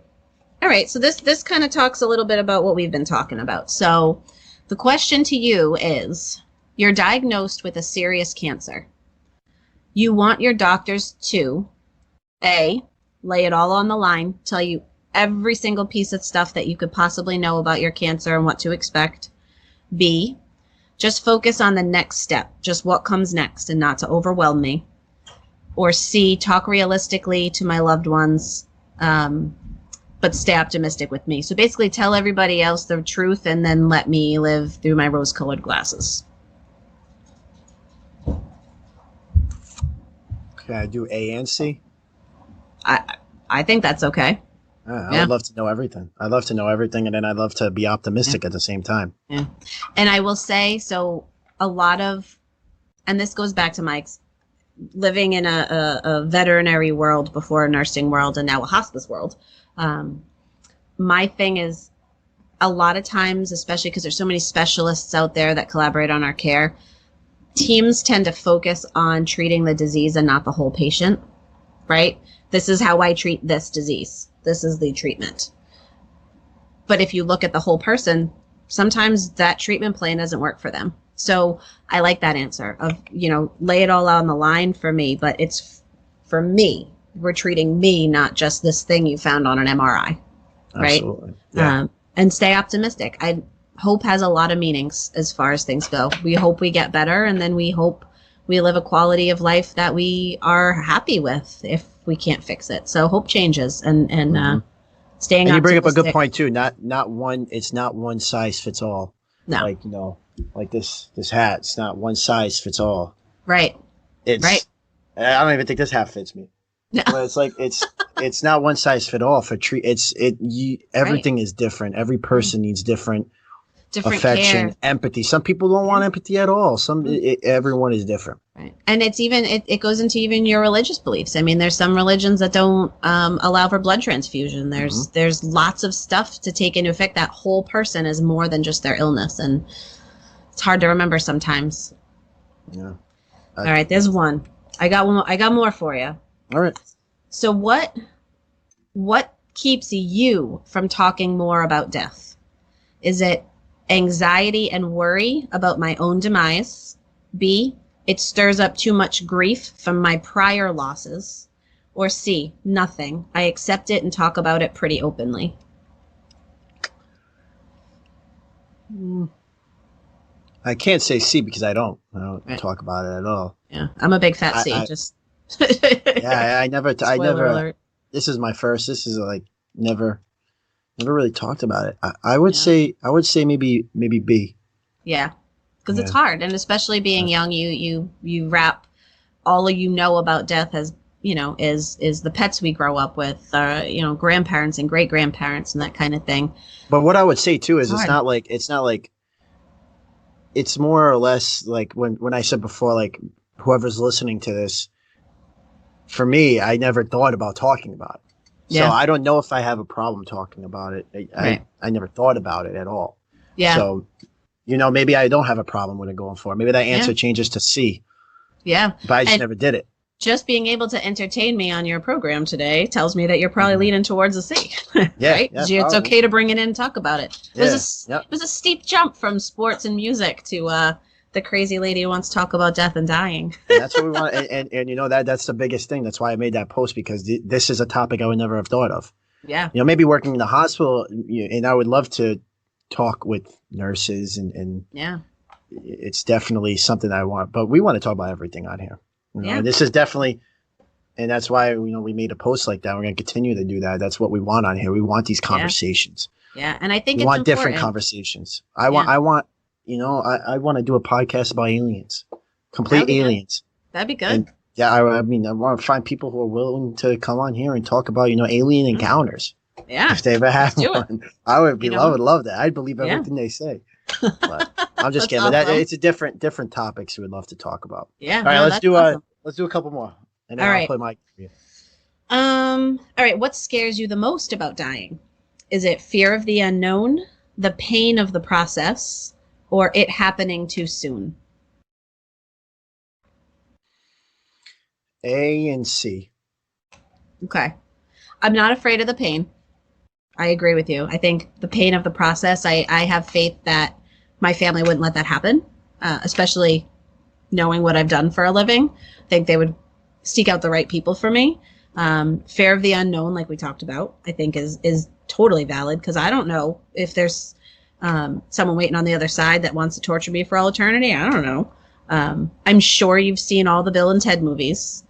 So this kind of talks a little bit about what we've been talking about. So the question to you is, you're diagnosed with a serious cancer. You want your doctors to A, lay it all on the line, tell you every single piece of stuff that you could possibly know about your cancer and what to expect. B, just focus on the next step, just what comes next and not to overwhelm me. Or C, talk realistically to my loved ones, but stay optimistic with me. So basically tell everybody else the truth and then let me live through my rose-colored glasses. Can I do A and C? I think that's okay. I would love to know everything. I'd love to know everything, and then I'd love to be optimistic at the same time. Yeah. And I will say, so a lot of, and this goes back to my living in a veterinary world before a nursing world and now a hospice world. My thing is, a lot of times, especially because there's so many specialists out there that collaborate on our care, teams tend to focus on treating the disease and not the whole patient, right? This is how I treat this disease. This is the treatment. But if you look at the whole person, sometimes that treatment plan doesn't work for them. So I like that answer of, lay it all on the line for me, but it's for me. We're treating me, not just this thing you found on an MRI, right? Absolutely. Yeah. And stay optimistic. Hope has a lot of meanings as far as things go. We hope we get better, and then we hope we live a quality of life that we are happy with if we can't fix it. So hope changes and staying. And you bring up a good point too. Not one. It's not one size fits all. No. Like this hat. It's not one size fits all. Right. It's right. I don't even think this hat fits me. No. But it's like it's not one size fit all for treat. Everything is different. Every person needs different affection, care. empathy. Some people don't want empathy at all. Everyone is different. Right. And it's even it goes into even your religious beliefs. I mean, there's some religions that don't allow for blood transfusion. There's lots of stuff to take into effect. That whole person is more than just their illness, and it's hard to remember sometimes. Yeah. All right, there's one. I got one. I got more for you. All right. So what keeps you from talking more about death? Is it anxiety and worry about my own demise? B, it stirs up too much grief from my prior losses? Or C, nothing. I accept it and talk about it pretty openly. I can't say C because I don't talk about it at all. Yeah, I'm a big fat C. I never. Alert. This is my first. This is like never really talked about it. I would say maybe B. Yeah, because it's hard, and especially being young, you wrap all of about death as is the pets we grow up with, grandparents and great grandparents and that kind of thing. But what I would say too is it's not like it's more or less like when I said before, like whoever's listening to this, for me, I never thought about talking about it. So I don't know if I have a problem talking about it. I never thought about it at all. Yeah. So, maybe I don't have a problem with it going forward. Maybe that answer changes to C. Yeah. But I just never did it. Just being able to entertain me on your program today tells me that you're probably leaning towards a C. Yeah. Right? Yeah, it's okay to bring it in and talk about it. It was a steep jump from sports and music to the crazy lady who wants to talk about death and dying. And that's what we want. And that's the biggest thing. That's why I made that post, because this is a topic I would never have thought of. Yeah. Maybe working in the hospital, and I would love to talk with nurses and it's definitely something I want, but we want to talk about everything on here. And this is definitely, and that's why, we made a post like that. We're going to continue to do that. That's what we want on here. We want these conversations. Yeah. And I think we want different conversations. I want I want to do a podcast about aliens, complete aliens. That'd be good. And I want to find people who are willing to come on here and talk about, alien encounters. Yeah. If they ever have one, I would love that. I'd believe everything they say. But I'm just That's kidding. But awesome. it's a different topics we would love to talk about. Yeah. All right, no, let's that's do awesome. let's do a couple more, and then All I'll right. play my. Yeah. All right. What scares you the most about dying? Is it fear of the unknown, the pain of the process, or it happening too soon? A and C. Okay. I'm not afraid of the pain. I agree with you. I think the pain of the process, I have faith that my family wouldn't let that happen, especially knowing what I've done for a living. I think they would seek out the right people for me. Fear of the unknown, like we talked about, I think is totally valid because I don't know if there's someone waiting on the other side that wants to torture me for all eternity. I don't know. I'm sure you've seen all the Bill and Ted movies.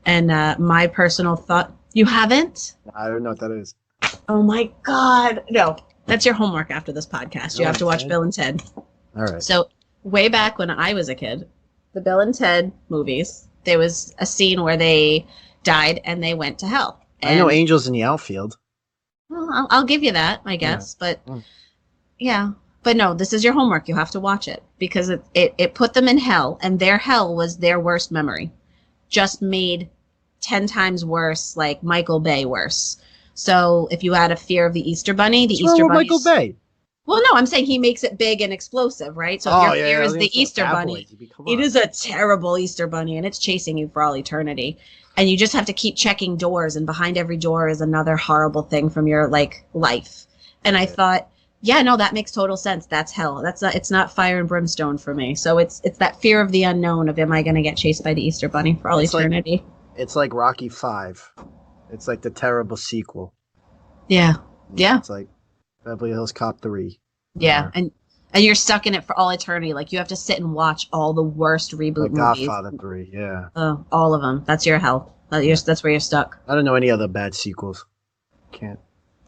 And my personal thought, you haven't? I don't know what that is. Oh my God. No, that's your homework after this podcast. You have to watch Bill and Ted. All right. So way back when I was a kid, the Bill and Ted movies, there was a scene where they died and they went to hell. And, I know Angels in the Outfield. Well, I'll give you that, I guess. Yeah. But yeah. But no, this is your homework. You have to watch it because it put them in hell, and their hell was their worst memory. Just made 10 times worse, like Michael Bay worse. So if you had a fear of the Easter Bunny, the Easter Bunny. Michael Bay. Well, no, I'm saying he makes it big and explosive, right? So if your fear is the Easter Bunny, it is a terrible Easter Bunny, and it's chasing you for all eternity. And you just have to keep checking doors, and behind every door is another horrible thing from your life. And I thought, yeah, no, that makes total sense. That's hell. It's not fire and brimstone for me. So it's that fear of the unknown of, am I going to get chased by the Easter Bunny for all eternity? It's like Rocky V. It's like the terrible sequel. Yeah. Yeah. It's like Beverly Hills Cop 3. Yeah. And you're stuck in it for all eternity. Like you have to sit and watch all the worst reboot movies. Godfather 3, yeah. All of them. That's your hell. That's where you're stuck. I don't know any other bad sequels. Can't.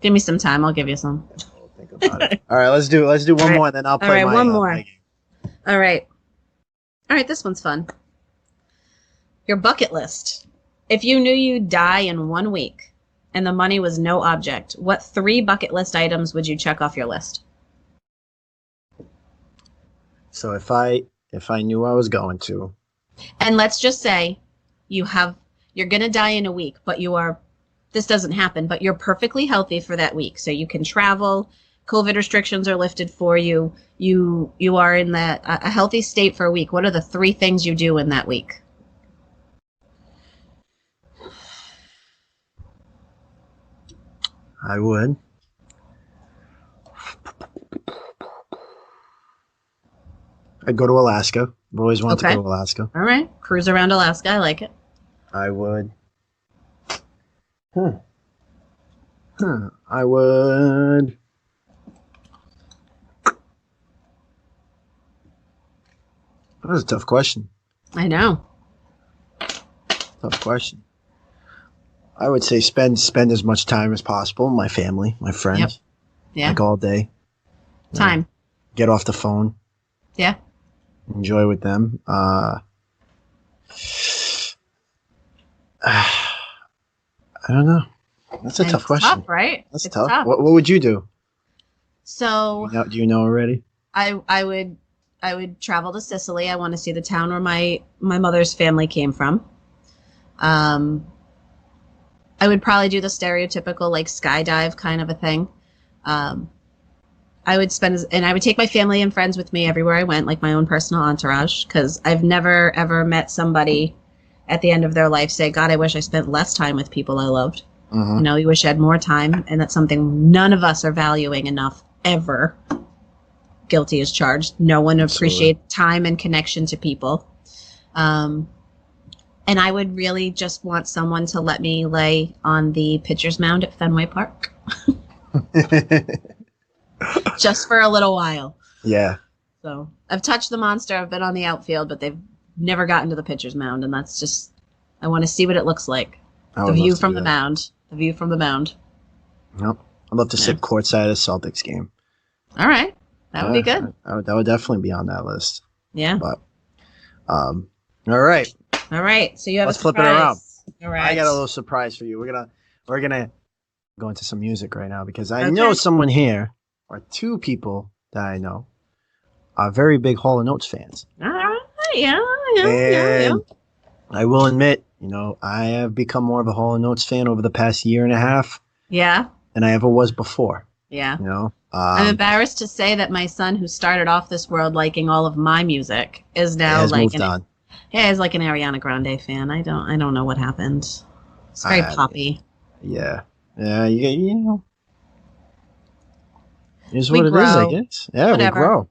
Give me some time. I'll give you some. I'll think about it. All right, let's do one more, and then I'll play one more. my game. All right. This one's fun. Your bucket list. If you knew you'd die in 1 week and the money was no object, what 3 bucket list items would you check off your list? So if I knew I was going to, and let's just say you're going to die in a week, but this doesn't happen, but you're perfectly healthy for that week. So you can travel, COVID restrictions are lifted for you. You are in a healthy state for a week. What are the 3 things you do in that week? I would. I'd go to Alaska. I've always wanted to go to Alaska. All right. Cruise around Alaska. I like it. I would. I would. That was a tough question. I know. Tough question. I would say spend as much time as possible. My family, my friends. Yep. Yeah. Like all day. Time. Get off the phone. Yeah. Enjoy with them. I don't know. That's a tough question. Tough, right? That's tough. What would you do? So do you know already? I would travel to Sicily. I want to see the town where my mother's family came from. I would probably do the stereotypical like skydive kind of a thing. I would take my family and friends with me everywhere I went, like my own personal entourage, because I've never ever met somebody at the end of their life say, God, I wish I spent less time with people I loved. Mm-hmm. You know, you wish I had more time, and that's something none of us are valuing enough ever. Guilty as charged. No one appreciates time and connection to people. And I would really just want someone to let me lay on the pitcher's mound at Fenway Park. Just for a little while. Yeah. So I've touched the monster. I've been on the outfield, but they've never gotten to the pitcher's mound. And that's just, I want to see what it looks like. The view from the mound. The view from the mound. Nope. I'd love to sit courtside at a Celtics game. All right. That would be good. That would definitely be on that list. Yeah. But, all right. All right. So you have Let's flip it around. All right. I got a little surprise for you. We're gonna go into some music right now because I know someone here, or 2 people that I know, are very big Hall & Oates fans. All right. Yeah. And I will admit, I have become more of a Hall & Oates fan over the past year and a half Yeah. than I ever was before. Yeah. I'm embarrassed to say that my son, who started off this world liking all of my music, is now moved on. Yeah, he's like an Ariana Grande fan. I don't know what happened. It's very poppy. Yeah. Yeah, Is We what grow. it is, I guess. Yeah, Whatever.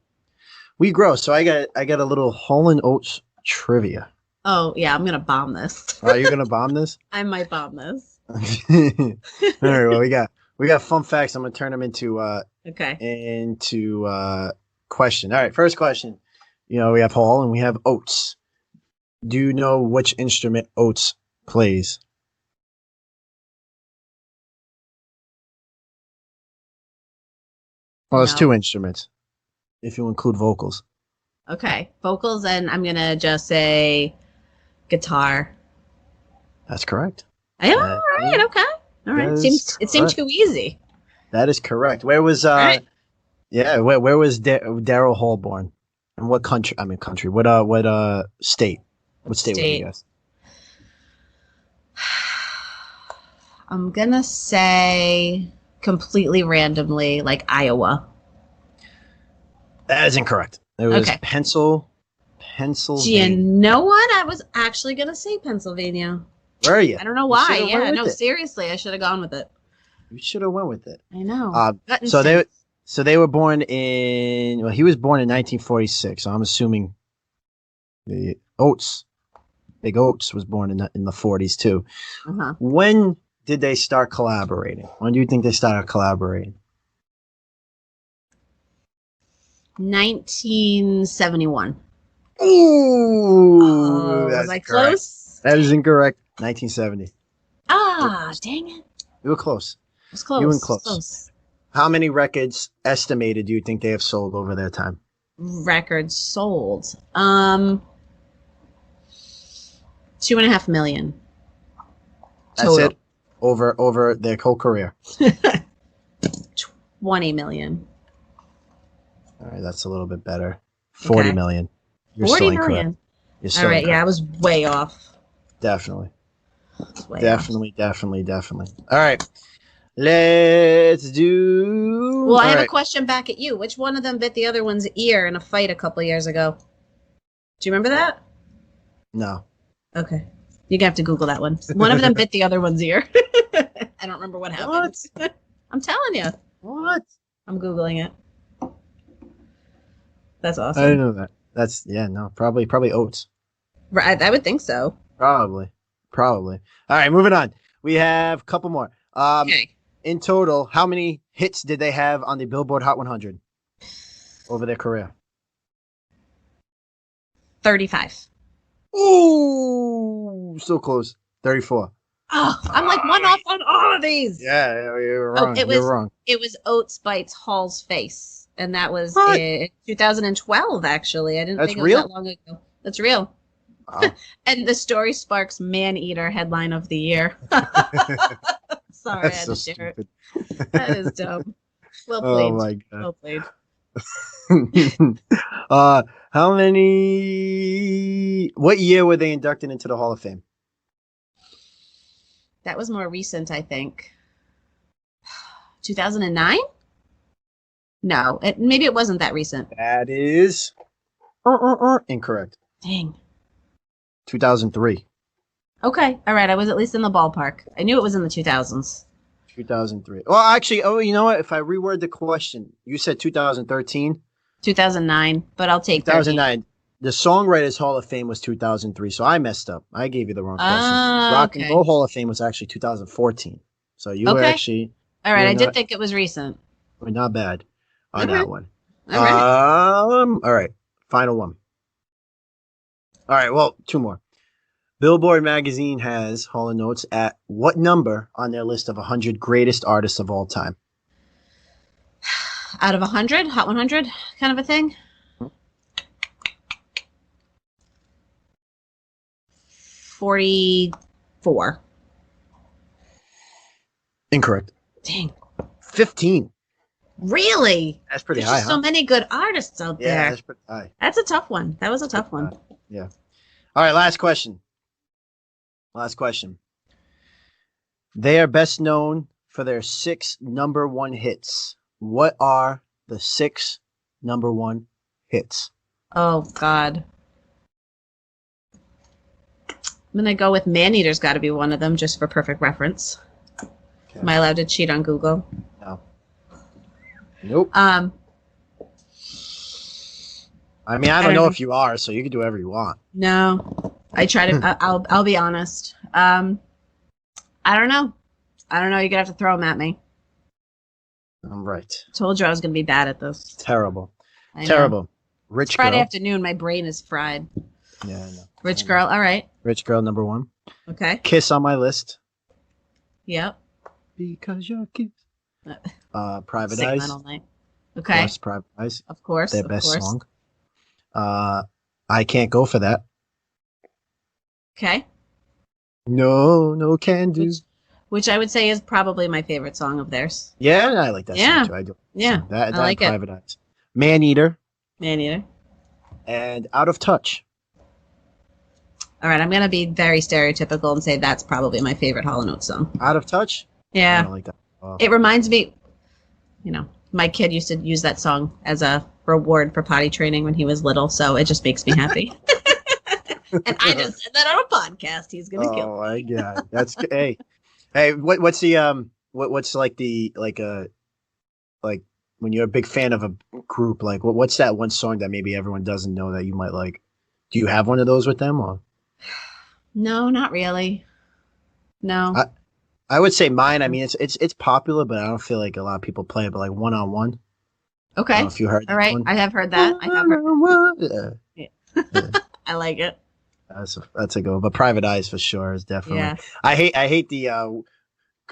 We grow. So I got a little Hall & Oates trivia. Oh yeah, I'm gonna bomb this. Are you gonna bomb this? I might bomb this. All right. Well, we got fun facts. I'm gonna turn them into question. All right. First question. We have Hall and we have Oates. Do you know which instrument Oates plays? Well, it's No. 2 instruments, if you include vocals. Okay, vocals, and I'm gonna just say guitar. That's correct. All right. Okay. All right. It seemed too easy. That is correct. Where was right. where was Daryl Hall born? And what country? I mean, country. What state? What state would you guess? I'm gonna say completely randomly, like Iowa. That is incorrect. It was Okay. Pennsylvania. Do you know what? I was actually gonna say Pennsylvania. Where are you? I don't know why. You Yeah, no, seriously, I should have gone with it. You should have went with it. I know. So they were born in. Well, he was born in 1946. So I'm assuming the Big Oates was born in the 40s too. Uh-huh. When did they start collaborating? When do you think they started collaborating? 1971. Ooh, was I close? That is incorrect. 1970. Dang it. You were close. It was close. You were close. How many records estimated do you think they have sold over their time? Records sold. 2.5 million. That's Total. it. Over their whole career. 20 million. All right, that's a little bit better. 40 million. You're 40 still million. incorrect. You're still All right, incorrect. yeah, I was way off. Definitely. Way Definitely. All right. Let's do. Well, I have a question back at you. Which one of them bit the other one's ear in a fight a couple years ago? Do you remember that? No. Okay. You're going to have to Google that one. One of them bit the other one's ear. I don't remember what happened. What? I'm telling you. What? I'm Googling it. That's awesome. I didn't know that. Probably Oates. Right, I would think so. Probably. All right, moving on. We have a couple more. Okay. In total, how many hits did they have on the Billboard Hot 100 over their career? 35. Ooh, so close. 34. Oh, I'm like one off on all of these. Yeah, you're wrong. You're wrong. It was Oates bites Hall's face, and that was in 2012. Actually, I didn't think it was that long ago. That's real. Wow. And the story sparks Man-Eater headline of the year. Sorry, I had to share it. That is dumb. Well played. Oh my god. Well played. How many? What year were they inducted into the Hall of Fame? That was more recent, I think. 2009? No, maybe it wasn't that recent. That is incorrect. Dang. 2003. Okay, all right. I was at least in the ballpark. I knew it was in the 2000s. 2003. Well, actually, you know what? If I reword the question, you said 2013. 2009, but I'll take 2009. 13. The Songwriters Hall of Fame was 2003, so I messed up. I gave you the wrong question. Rock and Roll Hall of Fame was actually 2014. So you were actually... All right, I did think it was recent. Not bad on that one. All right. All right, final one. All right, well, 2 more. Billboard magazine has Hall & Oates at what number on their list of 100 greatest artists of all time? Out of 100? Hot 100 kind of a thing? 44. Incorrect. Dang. 15. Really? That's pretty There's high, just so many good artists out Yeah, there. that's pretty high. That's a tough one. That was a tough one. Yeah. All right, last question. They are best known for their 6 number 1 hits. What are the 6 number 1 hits? Oh, God. I'm going to go with Maneater's got to be one of them, just for perfect reference. Okay. Am I allowed to cheat on Google? No. Nope. Um, I mean, I don't know if you are, so you can do whatever you want. No. I try to, I'll be honest. I don't know. You're going to have to throw them at me. I'm right. Told you I was going to be bad at this. Terrible. I know. Terrible. Rich It's Friday girl. afternoon. My brain is fried. Yeah, I know. Rich girl. All right. Rich girl number 1. Okay. Kiss on my list. Yep. Because you're kiss. Private Sing Eyes. that all night. Okay. Yes, Private Eyes. Of course. Their of best course. song. I Can't Go For That. Okay. No can do. Which I would say is probably my favorite song of theirs. Yeah, I like that Yeah. song too. I do. Yeah. So that I like it. Private Eyes. Man Eater Maneater. and Out of Touch. All right. I'm going to be very stereotypical and say that's probably my favorite Hall & Oates song. Out of Touch? I Yeah. don't like that. Oh. It reminds me, my kid used to use that song as a reward for potty training when he was little. So it just makes me happy. And I just said that on a podcast. He's going to kill me. Oh my god. That's hey, what's the what's like when you're a big fan of a group, like what's that one song that maybe everyone doesn't know that you might like? Do you have one of those with them or? No, not really. No. I would say mine. I mean, it's popular, but I don't feel like a lot of people play it. But like One on One. Okay. I don't know if you heard. All right. One. I have heard that. I have heard. Yeah. I like it. That's a good one. But Private Eyes for sure is definitely. Yeah. I hate the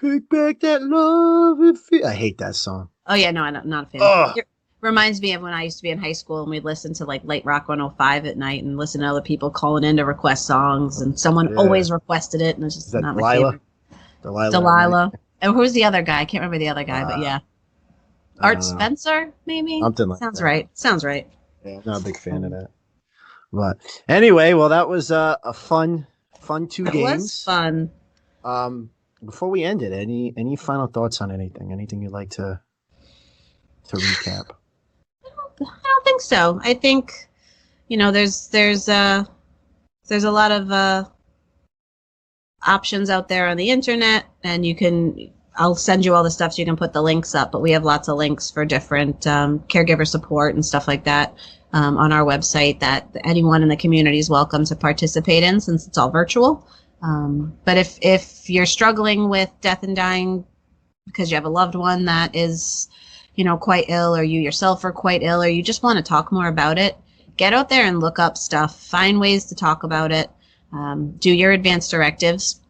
kick back that love. I hate that song. Oh yeah, no, I'm not a fan. Ugh. It reminds me of when I used to be in high school and we'd listen to like Late Rock 105 at night and listen to other people calling in to request songs, and someone always requested it, and it's just Is that not my Delilah? favorite. Delilah. And who's the other guy? I can't remember the other guy, but yeah. Art Spencer, maybe? Something like Sounds that. right. Sounds right. Yeah, not a big fan of that. But anyway, well, that was a fun 2 It games. was fun. Before we end it, any final thoughts on anything? Anything you'd like to recap? I don't think so. I think, there's a lot of options out there on the internet, and I'll send you all the stuff so you can put the links up, but we have lots of links for different caregiver support and stuff like that on our website that anyone in the community is welcome to participate in, since it's all virtual. But if you're struggling with death and dying because you have a loved one that is, quite ill, or you yourself are quite ill, or you just want to talk more about it, get out there and look up stuff, find ways to talk about it, do your advance directives.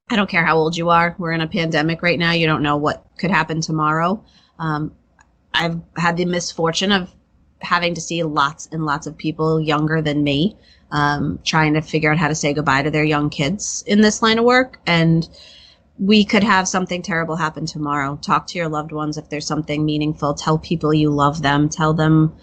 I don't care how old you are. We're in a pandemic right now. You don't know what could happen tomorrow. I've had the misfortune of having to see lots and lots of people younger than me trying to figure out how to say goodbye to their young kids in this line of work. And we could have something terrible happen tomorrow. Talk to your loved ones if there's something meaningful. Tell people you love them. Tell them,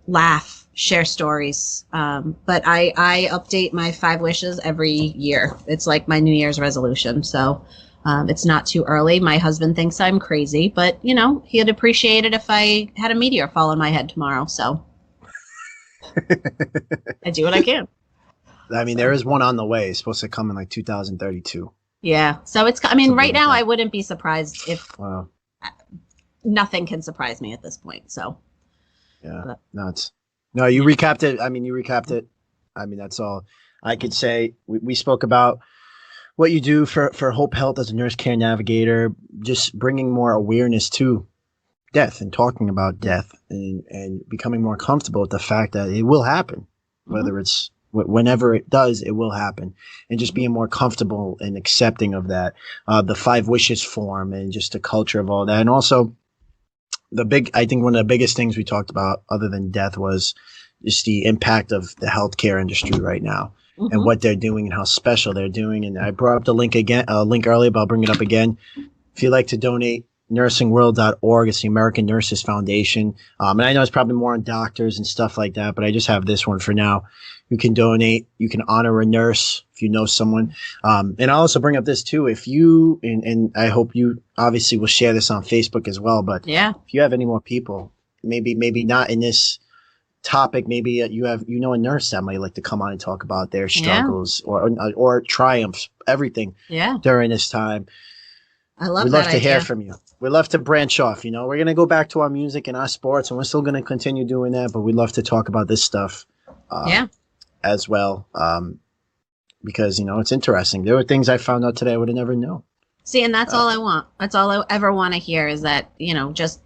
laugh, share stories. But I update my 5 wishes every year. It's like my New Year's resolution. So it's not too early. My husband thinks I'm crazy, but he'd appreciate it if I had a meteor fall on my head tomorrow. So I do what I can. I mean, there is one on the way. It's supposed to come in like 2032. Yeah. So right now I wouldn't be surprised if nothing can surprise me at this point. So yeah, but. You recapped it. I mean, I mean, that's all I could say. We spoke about what you do for Hope Health as a nurse care navigator, just bringing more awareness to death and talking about death and becoming more comfortable with the fact that it will happen, whether it's whenever it does, it will happen, and just being more comfortable and accepting of that, the 5 wishes form and just the culture of all that. And also I think one of the biggest things we talked about other than death was just the impact of the healthcare industry right now. And what they're doing and how special they're doing. And I brought up the link earlier, but I'll bring it up again. If you'd like to donate nursingworld.org. It's the American Nurses Foundation. And I know it's probably more on doctors and stuff like that, but I just have this one for now. You can donate. You can honor a nurse if you know someone. And I'll also bring up this too. If you, and I hope you obviously will share this on Facebook as well, but Yeah. if you have any more people, maybe not in this topic, maybe you know a nurse that might like to come on and talk about their struggles or triumphs, everything Yeah. during this time. I love We'd that love to idea. hear from you. We'd love to branch off. You know, we're going to go back to our music and our sports, and we're still going to continue doing that, but we'd love to talk about this stuff as well, because, you know, it's interesting. There were things I found out today I would have never known. See, and that's all I want. That's all I ever want to hear is that, you know, just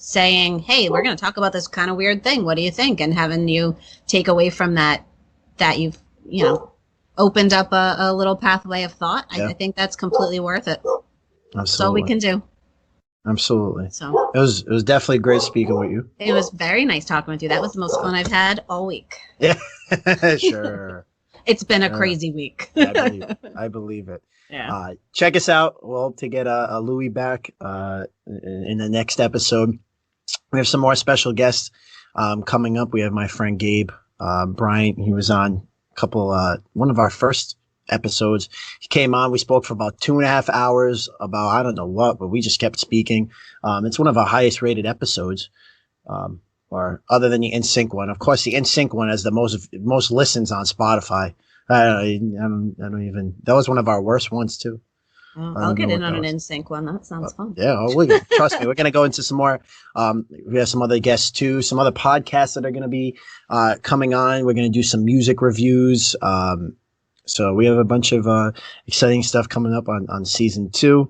saying, hey, we're going to talk about this kind of weird thing. What do you think? And having you take away from that you've, you know, opened up a little pathway of thought. I think that's completely worth it. Absolutely. That's all we can do. Absolutely. So it was definitely great speaking with you. it was very nice talking with you. That was the most fun I've had all week. Yeah, sure. It's been a crazy week. I believe it. Yeah. Check us out. We'll hope to get a Louie back in the next episode. We have some more special guests coming up. We have my friend Gabe Bryant. He was on one of our first episodes. He came on. We spoke for about 2.5 hours about I don't know what, but we just kept speaking. It's one of our highest rated episodes, or other than the NSYNC one. Of course, the NSYNC one has the most listens on Spotify. I don't even. That was one of our worst ones too. I'll get in on an NSYNC one. That sounds fun. Yeah, trust me. We're going to go into some more. We have some other guests too, some other podcasts that are going to be coming on. We're going to do some music reviews. So we have a bunch of exciting stuff coming up on season 2.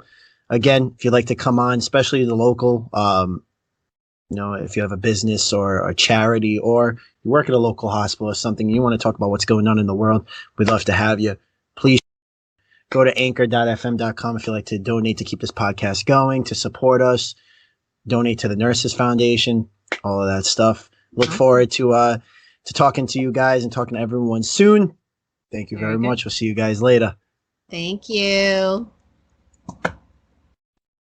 Again, if you'd like to come on, especially the local, you know, if you have a business or a charity or you work at a local hospital or something, and you want to talk about what's going on in the world, we'd love to have you. Please go to anchor.fm.com if you'd like to donate to keep this podcast going, to support us, donate to the Nurses Foundation, all of that stuff. Look forward to talking to you guys and talking to everyone soon. Thank you very much. We'll see you guys later. Thank you.